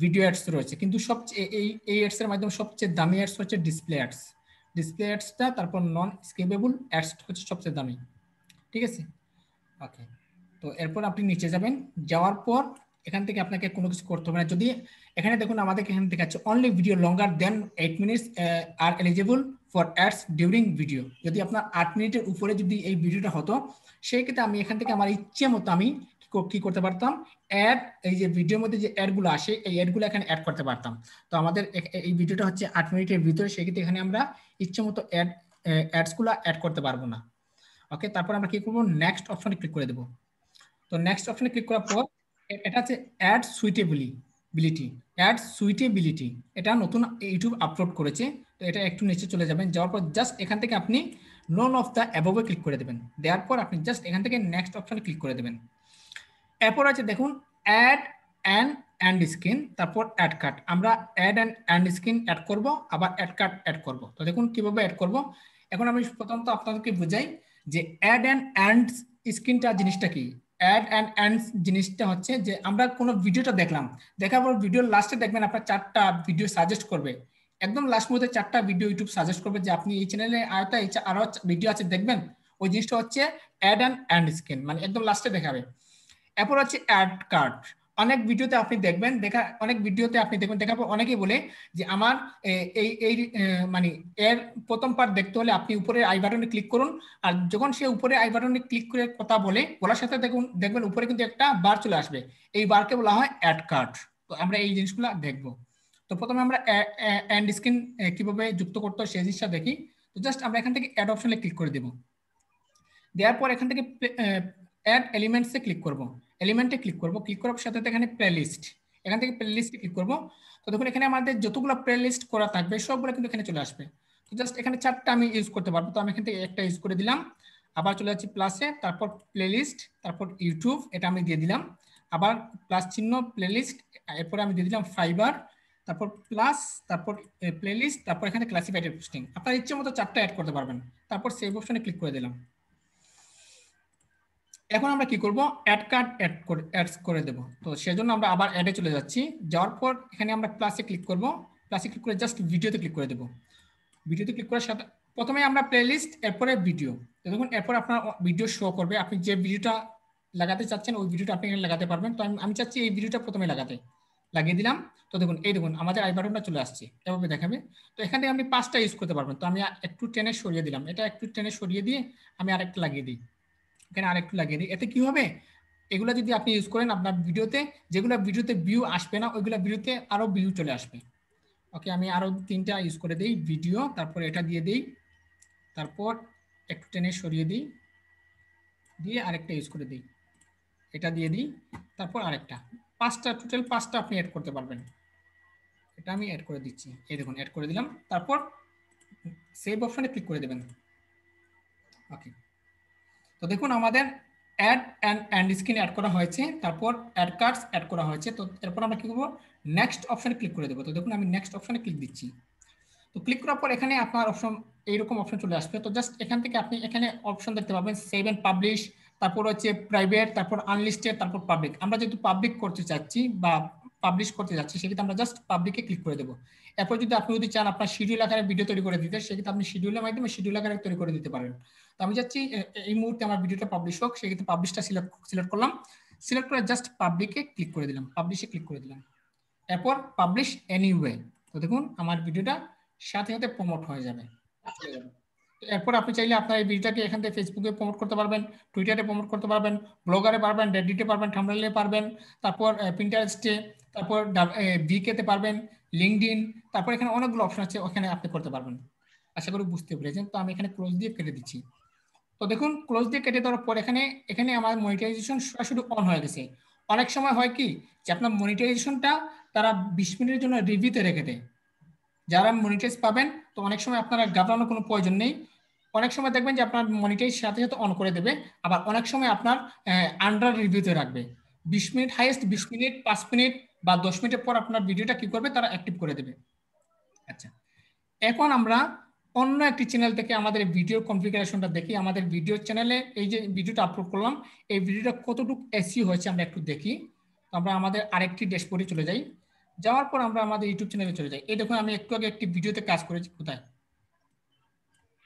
ভিডিও অ্যাডস রয়েছে। কিন্তু সবচেয়ে এই অ্যাডস এর মাধ্যমে সবচেয়ে দামি অ্যাডস হচ্ছে ডিসপ্লে অ্যাডস। ডিসপ্লে অ্যাডসটা, তারপর নন স্কিপেবল অ্যাডস হচ্ছে সবচেয়ে দামি। ঠিক আছে, ওকে। তো এরপর আপনি নিচে যাবেন, যাওয়ার পর এখান থেকে আপনাকে কোনো কিছু করতে হবে না। যদি এখানে দেখুন আমাদের এখানে দেখাচ্ছে only video longer than 8 minutes are eligible for ads during video. যদি আপনার 8 মিনিটের উপরে যদি এই ভিডিওটা হতো, সেই ক্ষেত্রে আমি এখান থেকে আমার ইচ্ছে মতো আমি কি করতে পারতাম, অ্যাড, এই যে ভিডিওর মধ্যে যে অ্যাডগুলো আসে এই অ্যাডগুলো এখানে অ্যাড করতে পারতাম। তো আমাদের এই ভিডিওটা হচ্ছে 8 মিনিটের ভিতরে, সেক্ষেত্রে এখানে আমরা ইচ্ছে মতো অ্যাডসগুলো অ্যাড করতে পারবো না। ওকে, তারপর আমরা কি করবো, নেক্সট অপশনে ক্লিক করে দেবো। তো নেক্সট অপশনে ক্লিক করার পর এটা হচ্ছে অ্যাড সুইটেবিলিটি, এটা নতুন ইউটিউব আপলোড করেছে। তো এটা একটু নিচে চলে যাবেন, যাওয়ার পর জাস্ট এখান থেকে আপনি নন অফ দ্য অ্যাবভে ক্লিক করে দেবেন। দেওয়ার পর আপনি জাস্ট এখান থেকে নেক্সট অপশনে ক্লিক করে দেবেন। এরপর আছে দেখুন অ্যাড অ্যান্ড স্ক্রিন, তারপর অ্যাড কার্ড। আমরা অ্যাড অ্যান্ড স্ক্রিন অ্যাড করব, আবার অ্যাড কার্ড অ্যাড করব। তো দেখুন কিভাবে অ্যাড করব। এখন আমি প্রথমত আপনাদেরকে বুঝাই যে অ্যাড অ্যান্ড স্ক্রিনটা জিনিসটা কি। অ্যাড জিনিসটা হচ্ছে যে আমরা কোনো ভিডিওটা দেখলাম, দেখার পর ভিডিওর লাস্টে দেখবেন আপনার 4টা ভিডিও সাজেস্ট করবে, একদম লাস্ট মধ্যে 4টা ভিডিও ইউটিউব সাজেস্ট করবে যে আপনি এই চ্যানেলে আরো ভিডিও আছে দেখবেন। ওই জিনিসটা হচ্ছে অ্যাড অ্যান্ড স্ক্রিন, মানে একদম লাস্টে দেখাবে। এরপর হচ্ছে অ্যাড কার্ড। অনেক ভিডিওতে আপনি দেখবেন, দেখার পর অনেকেই বলে যে আমার এই মানে এর প্রথম পার্ট দেখতে হলে আপনি উপরে আই বাটনে ক্লিক করুন। আর যখন সে উপরে আই বাটনে ক্লিক করে কথা বলার সাথে দেখবেন উপরে কিন্তু একটা বার চলে আসবে, এই বারকে বলা হয় অ্যাড কার্ড। তো আমরা এই জিনিসগুলো দেখবো। তো প্রথমে আমরা অ্যান্ড স্ক্রিন কিভাবে যুক্ত করতে হয় সেই জিনিসটা দেখি। তো জাস্ট আমরা এখান থেকে অ্যাড অপশনে ক্লিক করে দেবো। দেওয়ার পর এখান থেকে অ্যাড এলিমেন্টসে ক্লিক করব, এলিমেন্টে ক্লিক করার সাথে এখানে প্লেলিস্ট, এখান থেকে প্লেলিস্টে ক্লিক করব। তো দেখুন এখানে আমাদের যতগুলো প্লেলিস্ট করা থাকবে সবগুলো কিন্তু এখানে চলে আসবে। তো জাস্ট এখানে 4টা আমি ইউজ করতে পারবো, তো আমি এখান থেকে একটা ইউজ করে দিলাম। আবার চলে যাচ্ছি প্লাসে, তারপর প্লেলিস্ট, তারপর ইউটিউব, এটা আমি দিয়ে দিলাম। আবার প্লাস চিহ্ন, প্লেলিস্ট, এরপরে আমি দিয়ে দিলাম ফাইবার, তারপর প্লাস, তারপর প্লেলিস্ট, তারপর এখানে ক্লাসিফাইড পোস্টিং। আপনার ইচ্ছে মতো 4টা অ্যাড করতে পারবেন। তারপর সেভ অপশনে ক্লিক করে দিলাম। এখন আমরা কি করব, অ্যাড কার্ড অ্যাড করে দেব। তো সেজন্য আমরা আবার অ্যাডে চলে যাচ্ছি, যাওয়ার পর এখানে আমরা প্লাসে ক্লিক করব, প্লাসে ক্লিক করে জাস্ট ভিডিওতে ক্লিক করে দেব। ভিডিওতে ক্লিক করার সাথে প্রথমে আমরা প্লেলিস্ট, এরপরে ভিডিও। দেখুন এরপর আপনার ভিডিও শো করবে, আপনি যে ভিডিওটা লাগাতে চাচ্ছেন ওই ভিডিওটা আপনি এখানে লাগাতে পারবেন। তো আমি চাচ্ছি এই ভিডিওটা প্রথমে লাগিয়ে দিলাম। তো দেখুন আমাদের আই বাটনটা চলে আসছে, এভাবে দেখাবে। তো এখান থেকে আপনি 5টা ইউজ করতে পারবেন। তো আমি একটু টেনে সরিয়ে দিলাম, এটা একটু টেনে সরিয়ে দিয়ে আমি আরেকটা লাগিয়ে দিই, এখানে আরেকটু লাগিয়ে দিই। এতে কি হবে, এগুলা যদি আপনি ইউজ করেন আপনার ভিডিওতে, যেগুলো ভিডিওতে ভিউ আসবে না ওইগুলো ভিডিওতে আরো ভিউ চলে আসবে। ওকে, আমি আরো 3টা ইউজ করে দিই ভিডিও, তারপর এটা দিয়ে দিই, তারপর একটু টেনে সরিয়ে দিই, দিয়ে আরেকটা ইউজ করে দিই, এটা দিয়ে দিই, তারপর আরেকটা। 5টা, টোটাল 5টা আপনি অ্যাড করতে পারবেন। এটা আমি অ্যাড করে দিচ্ছি, এই দেখুন অ্যাড করে দিলাম। তারপর সেভ অপশনে ক্লিক করে দেবেন। ওকে, তো দেখুন আমাদের অ্যাড অ্যান্ড স্ক্রিন অ্যাড করা হয়েছে, তারপর অ্যাড কার্ডস অ্যাড করা হয়েছে। তো এরপর আমরা কি করবো, নেক্সট অপশনে ক্লিক করে দেবো। তো দেখুন আমি নেক্সট অপশনে ক্লিক দিচ্ছি। তো ক্লিক করার পর এখানে আপনার অপশন, এইরকম অপশন চলে আসবে। তো জাস্ট এখান থেকে আপনি এখানে অপশন দেখতে পাবেন সেভ এন্ড পাবলিশ, তারপর হচ্ছে প্রাইভেট, তারপর আনলিস্টেড, তারপর পাবলিক। আমরা যেহেতু পাবলিক করতে চাচ্ছি বা পাবলিশ করতে যাচ্ছি, সেক্ষেত্রে আমরা জাস্ট পাবলিকে ক্লিক করে দেবো। এরপর আপনি চান আপনার শিডিউল আকারে ভিডিও তৈরি করে দিতে, সেক্ষেত্রে আপনি শিডিউলের মাধ্যমে শিডিউল আকারে তৈরি করে দিতে পারেন। তো আমি চাচ্ছি এই মুহূর্তে আমার ভিডিওটা পাবলিশ হোক, সেক্ষেত্রে পাবলিশটা সিলেক্ট করলাম, সিলেক্ট করে জাস্ট পাবলিকে ক্লিক করে দিলাম, পাবলিশে ক্লিক করে দিলাম। এরপর পাবলিশ এনিওয়ে। তো দেখুন আমার ভিডিওটা সাথে সাথে প্রমোট হয়ে যাবে। এরপর আপনি চাইলে আপনার এই ভিডিওটাকে এখান থেকে ফেসবুকে প্রমোট করতে পারবেন, টুইটারে প্রমোট করতে পারবেন, ব্লগারে পারবেন, রেডিটে পারবেন, থাম্বনেলে পারবেন, তারপর পিন্টারেস্টে, তারপর ভিকেতে পারবেন, লিঙ্কডইন, তারপর এখানে অনেকগুলো অপশন আছে, ওখানে আপনি করতে পারবেন। আশা করি বুঝতে পেরেছেন। তো আমি এখানে ক্লোজ দিয়ে কেটে দিচ্ছি। তো দেখুন ক্লোজ দিয়ে কেটে দেওয়ার পর এখানে এখানে আমার মনিটাইজেশন সরাসরি অন হয়ে গেছে। অনেক সময় হয় কি যে আপনার মনিটাইজেশনটা তারা 20 মিনিটের জন্য রিভিউতে রেখে দেয়, যারা মনিটাইজ পাবেন তো অনেক সময় আপনারা ঘাবড়ানোর কোনো প্রয়োজন নেই। অনেক সময় দেখবেন যে আপনার মনিটাইজ সাথে সাথে অন করে দেবে, আবার অনেক সময় আপনার আন্ডার রিভিউতে রাখবে। 20 মিনিট, হাইয়েস্ট 20 মিনিট, 5 মিনিট বা 10 মিনিটের পর আপনার ভিডিওটা কি করবে, তারা অ্যাক্টিভ করে দেবে। আচ্ছা, এখন আমরা অন্য একটি চ্যানেল থেকে আমাদের ভিডিও কনফিগারেশনটা দেখি। আমাদের ভিডিও চ্যানেলে এই যে ভিডিওটা আপলোড করলাম, এই ভিডিওটা কতটুকু এসইও হয়েছে আমরা একটু দেখি। তো আমরা আমাদের আরেকটি ড্যাশবোর্ডে চলে যাই। যাওয়ার পর আমরা আমাদের ইউটিউব চ্যানেলে চলে যাই। এই দেখুন আমি একটু আগে একটি ভিডিওতে কাজ করেছি, কোথায়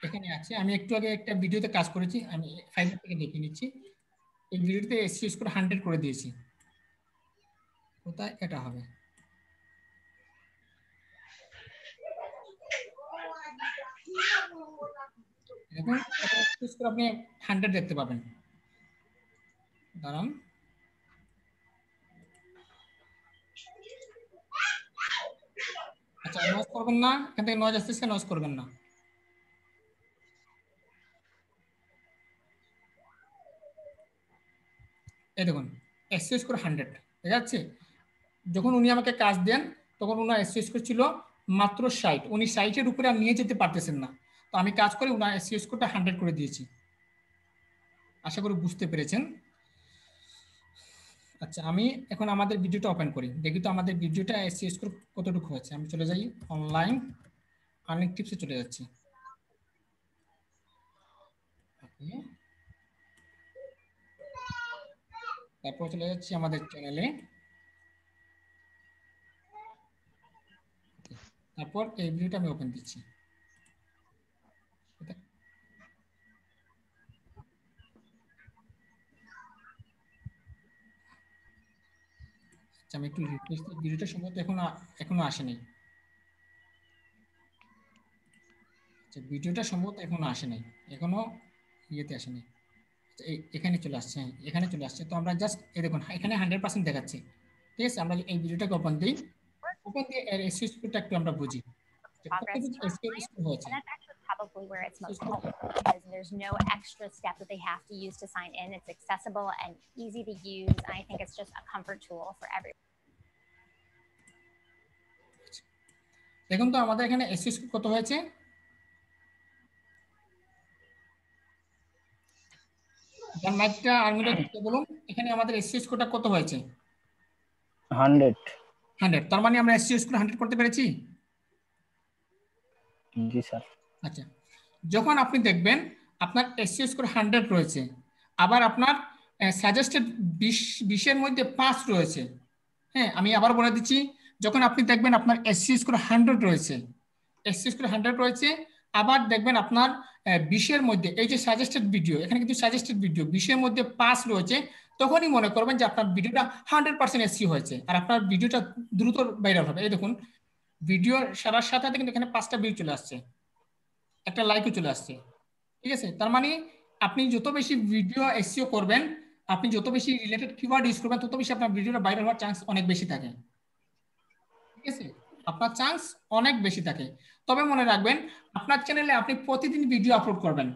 এখানে আছে। আমি একটু আগে একটা ভিডিওতে কাজ করেছি, আমি ফাইবার থেকে দেখে নিচ্ছি। এই ভিডিওতে এসইও স্কোর 100 করে দিয়েছি। কোথায় এটা হবে, দেখুন আপনি 100 দেখতে পাবেন। দাঁড়ান, আচ্ছা নয়েজ করবেন না, এখান থেকে নয়েজ আসতেছে, নয়েজ করবেন না। এই দেখুন এসইও স্কোর 100 ঠিক আছে। যখন উনি আমাকে কাজ দেন তখন ওনার এসইও স্কোর ছিল মাত্র 60। উনি 60-এর উপরে আর নিয়ে যেতে পারতেছেন না। তো আমি কাজ করে ওনার এসইও স্কোরটা 100 করে দিয়েছি। আশা করি বুঝতে পেরেছেন। আচ্ছা, আমি এখন আমাদের ভিডিওটা ওপেন করি, দেখি তো আমাদের ভিডিওটা এসইও স্কোর কতটুকু হয়েছে। আমি চলে যাই অনলাইন আর্নিং টিপসে, চলে যাচ্ছি। তারপর চলে যাচ্ছি আমাদের চ্যানেলে। তারপর এই ভিডিওটা আমি ওপেন দিচ্ছি। আচ্ছা, আমি একটু রিফ্রেশ দিই। ভিডিওটা সম্ভবত এখনো আসেনি। আচ্ছা, ভিডিওটা সম্ভবত এখনো আসেনি, এখনো ইয়েতে আসেনি। আচ্ছা, এখানে চলে আসছে, হ্যাঁ এখানে চলে আসছে। তো আমরা জাস্ট এই দেখুন এখানে 100% দেখাচ্ছে। ঠিক আছে, আমরা এই ভিডিওটাকে ওপেন দিই। ওপেন দিয়ে এর এসইও স্কোরটা একটু আমরা বুঝি। Progress কতটুকু এসইও স্কোর হয়েছে। and that's actually probably where it's most helpful because there's no extra step that they have to use to sign in. It's accessible and easy to use, and I think it's just a comfort tool for everyone. দেখুন তো আমাদের এখানে SEO score কত হয়েছে। মাইকটা আর্মিটা বলুন, এখানে আমাদের এসইও স্কোরটা কত হয়েছে। 100। তার মানে আমরা এসইও স্কোর 100 করতে পেরেছি। জি স্যার। আচ্ছা, যখন আপনি দেখবেন আপনার এসইও স্কোর 100 রয়েছে, আবার আপনার সাজেস্টেড 20-এর মধ্যে 5 রয়েছে। হ্যাঁ, আমি আবার বলে দিচ্ছি, যখন আপনি দেখবেন আপনার এসইও স্কোর 100 রয়েছে, এসইও স্কোর 100 রয়েছে, আবার দেখবেন আপনার 20-এর মধ্যে এই যে সাজেস্টেড ভিডিও, এখানে কিন্তু সাজেস্টেড ভিডিও 20-এর মধ্যে 5 রয়েছে, তখনই মনে করবেন যে আপনার ভিডিওটা 100% এসইও হয়েছে আর আপনার ভিডিওটা দ্রুত ভাইরাল হবে। এই দেখুন ভিডিও সারার সাথে সাথে কিন্তু এখানে 5টা ভিউ চলে আসছে, একটা লাইকও চলে আসছে। ঠিক আছে, তার মানে আপনি যত বেশি ভিডিও এসইও করবেন, আপনি যত বেশি রিলেটেড কিওয়ার্ড ইউজ করবেন, তত বেশি আপনার ভিডিওটা ভাইরাল হওয়ার চান্স অনেক বেশি থাকে। ঠিক আছে, আপনার চান্স অনেক বেশি থাকে। তবে মনে রাখবেন আপনার চ্যানেলে আপনি প্রতিদিন ভিডিও আপলোড করবেন।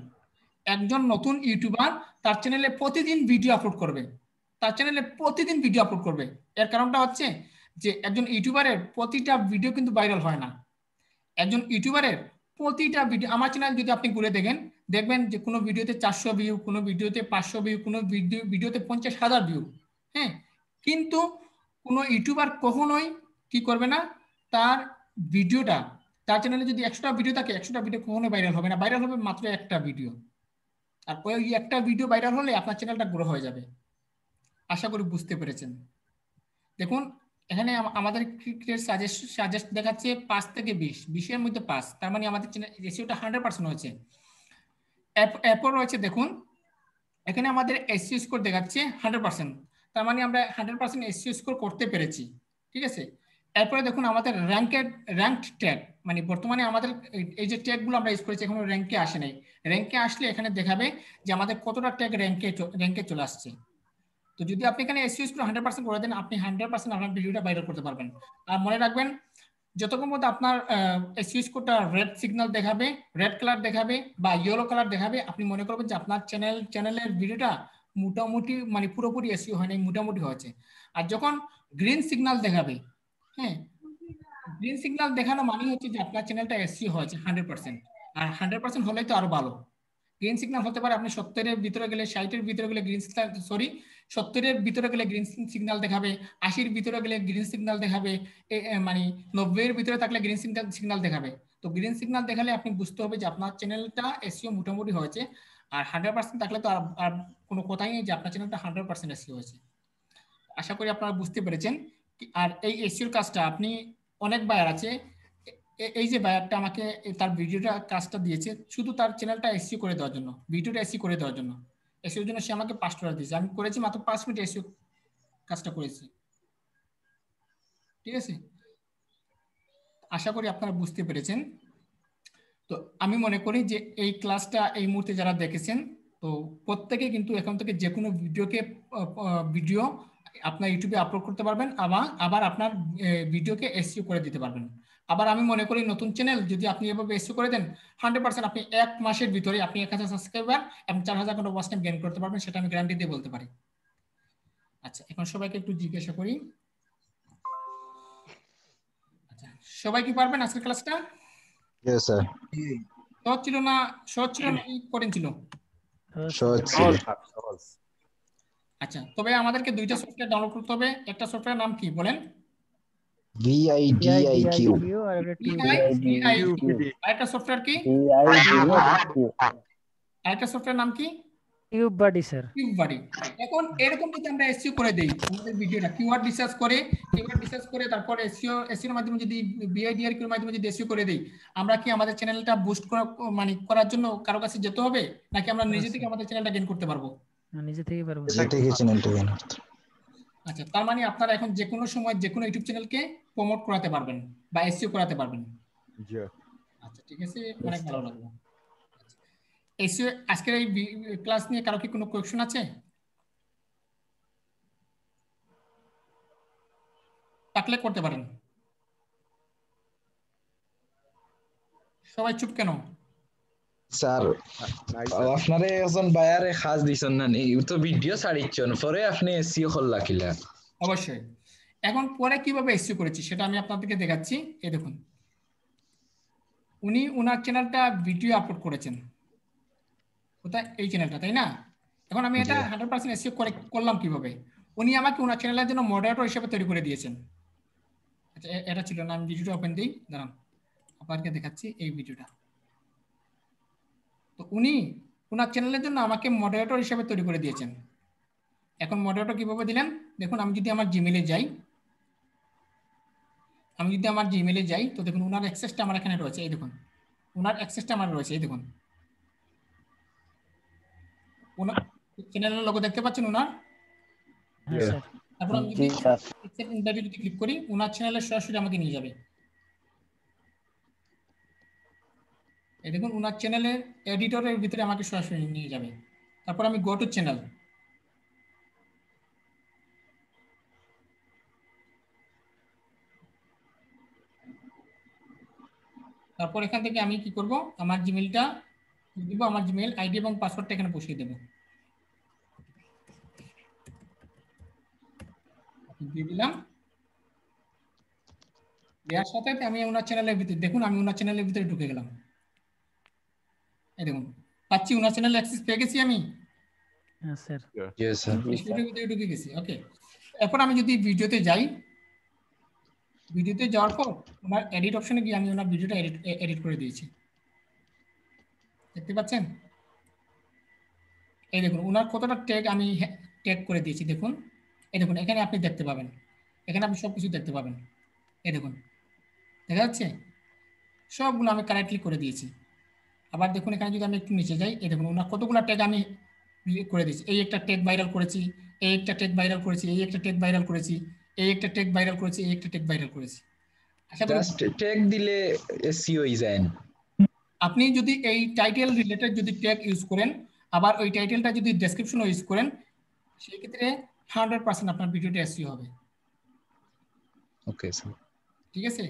একজন নতুন ইউটিউবার তার চ্যানেলে প্রতিদিন ভিডিও আপলোড করবে, তার চ্যানেলে প্রতিদিন ভিডিও আপলোড করবে। এর কারণটা হচ্ছে যে একজন ইউটিউবারের প্রতিটা ভিডিও কিন্তু ভাইরাল হয় না। একজন ইউটিউবারের প্রতিটা ভিডিও, আমার চ্যানেল যদি আপনি ঘুরে দেখেন, দেখবেন যে কোনো ভিডিওতে 400 ভিউ, কোনো ভিডিওতে 500 ভিউ, কোনো ভিডিওতে 50,000 ভিউ। হ্যাঁ, কিন্তু কোনো ইউটিউবার কখনোই কি করবে না, তার ভিডিওটা, তার চ্যানেলে যদি 100টা ভিডিও থাকে, 100টা ভিডিও কখনোই ভাইরাল হবে না, ভাইরাল হবে মাত্র একটা ভিডিও। আর ওই একটা ভিডিও ভাইরাল হলে আপনার চ্যানেলটা গ্রো হয়ে যাবে। আশা করি বুঝতে পেরেছেন। দেখুন এখানে আমাদের সাজেস্ট দেখাচ্ছে 5 থেকে 20, 20-এর মধ্যে 5, তার মানে আমাদের রেশিওটা 100% হয়েছে। এরপর রয়েছে দেখুন এখানে আমাদের এসইও স্কোর দেখাচ্ছে 100%, তার মানে আমরা 100% এসইও স্কোর করতে পেরেছি। ঠিক আছে, এরপরে দেখুন আমাদের র্যাঙ্কড ট্যাগ, মানে বর্তমানে আমাদের এই যে ট্যাগগুলো আমরা ইউজ করেছি এখনো র্যাঙ্কে আসে নাই। র্যাঙ্কে আসলে এখানে দেখাবে যে আমাদের কতটা ট্যাগ র্যাঙ্কে চলে আসছে। তো যদি আপনি এখানে এসইও স্কোর 100% করে দেন, আপনি 100% আপনার ভিডিওটা ভাইরাল করতে পারবেন। আর মনে রাখবেন যতক্ষণ মধ্যে আপনার এসইও স্কোরটা রেড সিগন্যাল দেখাবে, রেড কালার দেখাবে বা ইয়েলো কালার দেখাবে, আপনি মনে করবেন যে আপনার চ্যানেলের ভিডিওটা মোটামুটি মানে পুরোপুরি এসইও হয় নাই, মোটামুটি হয়েছে। আর যখন গ্রিন সিগন্যাল দেখাবে, হ্যাঁ গ্রিন সিগন্যাল দেখানো মানে হচ্ছে যে আপনার চ্যানেলটা এসইও হয়েছে 100%, আর 100% হলেই তো আরো ভালো। গ্রিন সিগন্যাল হতে পারে আপনি 70-এর ভিতরে গেলে, 60-এর ভিতরে গেলে গ্রিন সিগন্যাল, সরি 70-এর ভিতরে গেলে গ্রিন সিগন্যাল দেখাবে, 80-এর ভিতরে গেলে গ্রিন সিগন্যাল দেখাবে, মানে 90-এর ভিতরে থাকলে গ্রিন সিগন্যাল দেখাবে। তো গ্রিন সিগন্যাল দেখালে আপনি বুঝতে হবে যে আপনার চ্যানেলটা এসইও মোটামুটি হয়েছে। আর 100% থাকলে তো আর কোনো কথাই নেই যে আপনার চ্যানেলটা 100% এসইও হয়েছে। আশা করি আপনারা বুঝতে পেরেছেন। আর এই এসইওর কাজটা আপনি, অনেক বায়ার আছে, এই যে বায়ারটা আমাকে তার ভিডিওটা কাজটা দিয়েছে শুধু তার চ্যানেলটা এসইও করে দেওয়ার জন্য, ভিডিওটা এসইও করে দেওয়ার জন্য, এসইওর জন্য সে আমাকে $5 দিয়েছে। আমি করেছি মাত্র 5 মিনিট এসইও কাজটা করেছি। ঠিক আছে, আশা করি আপনারা বুঝতে পেরেছেন। তো আমি মনে করি যে এই ক্লাসটা এই মুহূর্তে যারা দেখেছেন, তো প্রত্যেকে কিন্তু এখন থেকে যে কোনো ভিডিও আপনার ইউটিউবে আপলোড করতে পারবেন, আবার আপনার ভিডিওকে এসইও করে দিতে পারবেন। আবার আমি মনে করি নতুন চ্যানেল যদি আপনি এভাবে এসইও করে দেন, 100% আপনি 1 মাসের ভিতরে আপনি 1000 সাবস্ক্রাইবার এবং 4000 ঘন্টা ওয়াচ টাইম গেইন করতে পারবেন, সেটা আমি গ্যারান্টি দিয়ে বলতে পারি। আচ্ছা, এখন সবাইকে একটু জিজ্ঞাসা করি। আচ্ছা, সবাই কি পারবেন আজকের ক্লাসটা? Yes, sir. সহজ ছিল না, সহজ ছিল নাকি কঠিন ছিল? Sure. আচ্ছা, তবে আমাদেরকে দুইটা সফটওয়্যার ডাউনলোড করতে হবে। একটা সফটওয়্যার নাম কি বলেন? VIDIQ. আর একটা টিউব আরেকটা সফটওয়্যার কি? আরেকটা সফটওয়্যার নাম কি? Tube body sir. Tube body. এখন এরকম যদি আমরা এসইও করে দেই, আমাদের ভিডিওটা কিওয়ার্ড রিসার্চ করে তারপর এসইও এর মাধ্যমে যদি VIDIQ এর মাধ্যমে যদি এসইও করে দেই, আমরা কি আমাদের চ্যানেলটা বুস্ট করার জন্য কারো কাছে যেতে হবে, নাকি আমরা নিজে থেকে আমাদের চ্যানেলটা গেইন করতে পারবো? নিজে থেকে পারবো। আচ্ছা, তার মানে আপনারা এখন যে কোনো সময় যে কোনো ইউটিউব চ্যানেলকে প্রমোট করাতে পারবেন বা এসইও করাতে পারবেন। আচ্ছা, ঠিক আছে, অনেক ভালো লাগলো। এসইও আজকের এই ক্লাস নিয়ে কারো কি কোনো কোয়েশ্চন আছে? থাকলে করতে পারেন। সবাই চুপ কেন? স্যার, আপনারে এখন বায়ারে খাস দিছেন না নি, তো ভিডিও ছাড়িচ্ছেন পরে আপনি এসইও করলা কিলা? অবশ্যই। এখন পরে কিভাবে এসইও করেছি সেটা আমি আপনাদেরকে দেখাচ্ছি। এই দেখুন, উনি ওনার চ্যানেলটা ভিডিও আপলোড করেছেন কোথায়, এই চ্যানেলটা, তাই না? এখন আমি এটা 100% এসইও করলাম কিভাবে? উনি আমাকে ওনার চ্যানেলের জন্য মডারেটর হিসেবে তৈরি করে দিয়েছেন। আচ্ছা, এটা ছিল না, আমি ভিডিওটা ওপেন দিই, দাঁড়ান আপনাদেরকে দেখাচ্ছি এই ভিডিওটা। তো উনি ওনার চ্যানেলের জন্য আমাকে মডারেটর হিসেবে তৈরি করে দিয়েছেন। এখন মডারেটর কিভাবে দিলেন দেখুন, আমি যদি আমার জিমেইলে যাই, তো দেখুন ওনার অ্যাক্সেসটা আমার এখানে রয়েছে। এই দেখুন ওনার অ্যাক্সেসটা আমার রয়েছে, এই দেখুন ওনার চ্যানেলের লোগো দেখতে পাচ্ছেন ওনার। হ্যাঁ স্যার। তারপর আমি যদি অ্যাকসেপ্ট ইনভাইট যদি ক্লিক করি, ওনার চ্যানেলে সরাসরি আমাকে নিয়ে যাবে। এই দেখুন ওনার চ্যানেলের এডিটরের ভিতরে আমাকে সরাসরি নিয়ে যাবে। তারপর আমি গো টু চ্যানেল, তারপর এখান থেকে আমি কি করব, আমার জিমেইলটা দিব, আমার জিমেইল আইডি এবং পাসওয়ার্ডটা এখানে বসিয়ে দেব। দিয়ে দিলাম, দেওয়ার সাথে আমি ওনার চ্যানেলের ভিতরে, দেখুন আমি ওনার চ্যানেলের ভিতরে ঢুকে গেলাম। এই দেখুন পাচ্ছি ওনার চ্যানেলে অ্যাক্সেস পেয়ে গেছি আমি। হ্যাঁ স্যার। Yes sir. ভিডিওর ভিতরে ঢুকে গেছি। ওকে, এরপর আমি যদি ভিডিওতে যাই, ভিডিওতে যাওয়ার পর ওনার এডিট অপশনে গিয়ে আমি ওনার ভিডিওটা এডিট করে দিয়েছি, দেখতে পাচ্ছেন? এই দেখুন ওনার কতটা ট্যাগ আমি ট্যাগ করে দিয়েছি, দেখুন এই দেখুন এখানে আপনি দেখতে পাবেন, এখানে আপনি সব কিছু দেখতে পাবেন। এই দেখুন দেখা যাচ্ছে, সবগুলো আমি কারেক্টলি করে দিয়েছি। আবার দেখুন এখানে যদি আমি একটু নিচে যাই, এই দেখুন ওনার কতগুলো ট্যাগ আমি করে দিয়েছি। এই একটা ট্যাগ ভাইরাল করেছি, এই একটা ট্যাগ ভাইরাল করেছি, এই একটা ট্যাগ ভাইরাল করেছি, এই একটা ট্যাগ ভাইরাল করেছি, এই একটা ট্যাগ ভাইরাল করেছি। আশা করি জাস্ট ট্যাগ দিলে এসইও হয়ে যায়। আপনি যদি এই টাইটেল রিলেটেড যদি ট্যাগ ইউজ করেন, আবার ওই টাইটেলটা যদি ডেসক্রিপশনও ইউজ করেন, সেই ক্ষেত্রে 100% আপনার ভিডিওটা এসইও হবে। Okay sir. ঠিক আছে?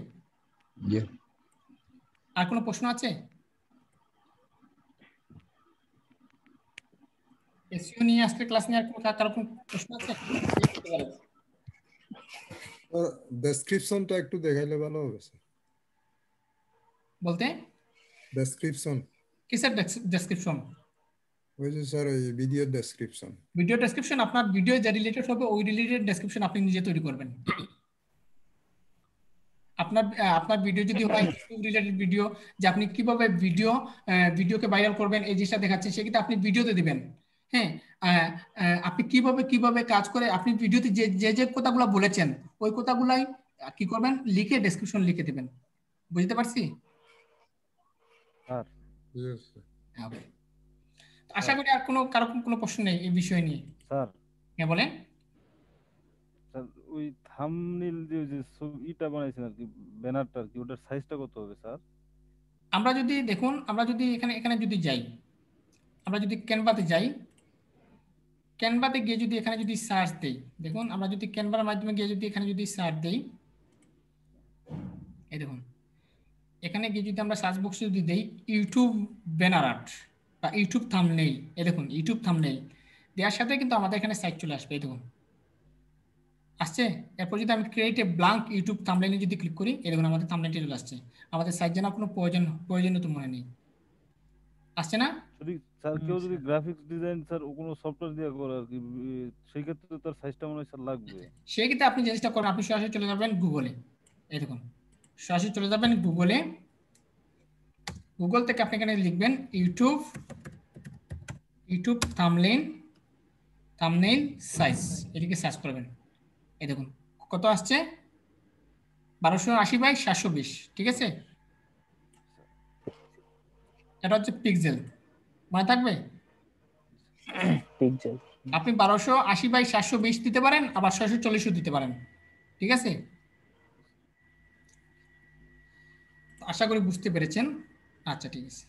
ইয়া। আর কোনো প্রশ্ন আছে? এসইও নিয়ে আজকে ক্লাস নিয়ে আর কারো কোনো প্রশ্ন আছে? ডেসক্রিপশনটা একটু দেখাইলে ভালো হবে স্যার। বলতে ডেসক্রিপশন কিসের ডেসক্রিপশন? ওই যে স্যার ওই ভিডিও ডেসক্রিপশন। ভিডিও ডেসক্রিপশন আপনার ভিডিও যে রিলেটেড হবে ওই রিলেটেড ডেসক্রিপশন আপনি নিজে তৈরি করবেন। আপনার ভিডিও যদি হয় ইউটিউব রিলেটেড ভিডিও, যে আপনি কিভাবে ভিডিওকে ভাইরাল করবেন এই জিনিসটা দেখাচ্ছেন, সেক্ষেত্রে আপনি ভিডিওতে দিবেন। হ্যাঁ, আপনি কিভাবে কাজ করে আপনি ভিডিওতে যে কথাগুলো বলেছেন ওই কথাগুলাই কি করবেন, লিখে ডেসক্রিপশন লিখে দিবেন। বুঝতে পারছি? স্যার আশা করি আর কারো কোনো প্রশ্ন নেই এই বিষয় নিয়ে। স্যার হ্যাঁ বলেন। স্যার ওই থাম্বনেইল যে ছবিটা বানাইছেন আর কি, ব্যানারটা আর কি, ওটার সাইজটা কত হবে স্যার? আমরা যদি দেখুন, আমরা যদি এখানে যদি যাই, আমরা যদি ক্যানভাতে যাই, ক্যানভাতে গিয়ে যদি এখানে যদি সার্চ দেই, দেখুন আমরা যদি ক্যানভার মাধ্যমে গিয়ে যদি এখানে যদি সার্চ দেই, এই দেখুন এখানে গিয়ে যদি আমরা সার্চ বক্সে যদি দেই ইউটিউব ব্যানার আর্ট বা ইউটিউব থাম্বনেইল, এই দেখুন ইউটিউব থাম্বনেইল দেওয়ার সাথে কিন্তু আমাদের এখানে সাইট চলে আসবে। এই দেখুন আসছে। এরপর যদি আমি ক্রিয়েট এ ব্ল্যাঙ্ক ইউটিউব থাম্বনেইলে যদি ক্লিক করি, এই দেখুন আমাদের থাম্বনেইলটি চলে আসছে। আমাদের সাইট জানার কোনো প্রয়োজন তো মনে নেই। আসছে না? যদি স্যার কেউ যদি গ্রাফিক্স ডিজাইন স্যার ও কোনো সফটওয়্যার দিয়ে করে আর কি, সেই ক্ষেত্রে তার সাইজটা মনে হয় স্যার লাগবে। সেই ক্ষেত্রে আপনি জিনিসটা করেন, আপনি সরাসরি চলে যাবেন গুগলে। এই দেখুন সরাসরি চলে যাবেন গুগলে। গুগল থেকে আপনি এখানে লিখবেন ইউটিউব থাম্বনেইল সাইজ, এটিকে সার্চ করবেন। এই দেখুন কত আসছে, 1280x720। ঠিক আছে, এটা হচ্ছে পিক্সেল, মনে থাকবে? পিক্সেল। আপনি 1280x720 দিতে পারেন, আবার 640 দিতে পারেন। ঠিক আছে, আশা করি বুঝতে পেরেছেন। আচ্ছা ঠিক আছে।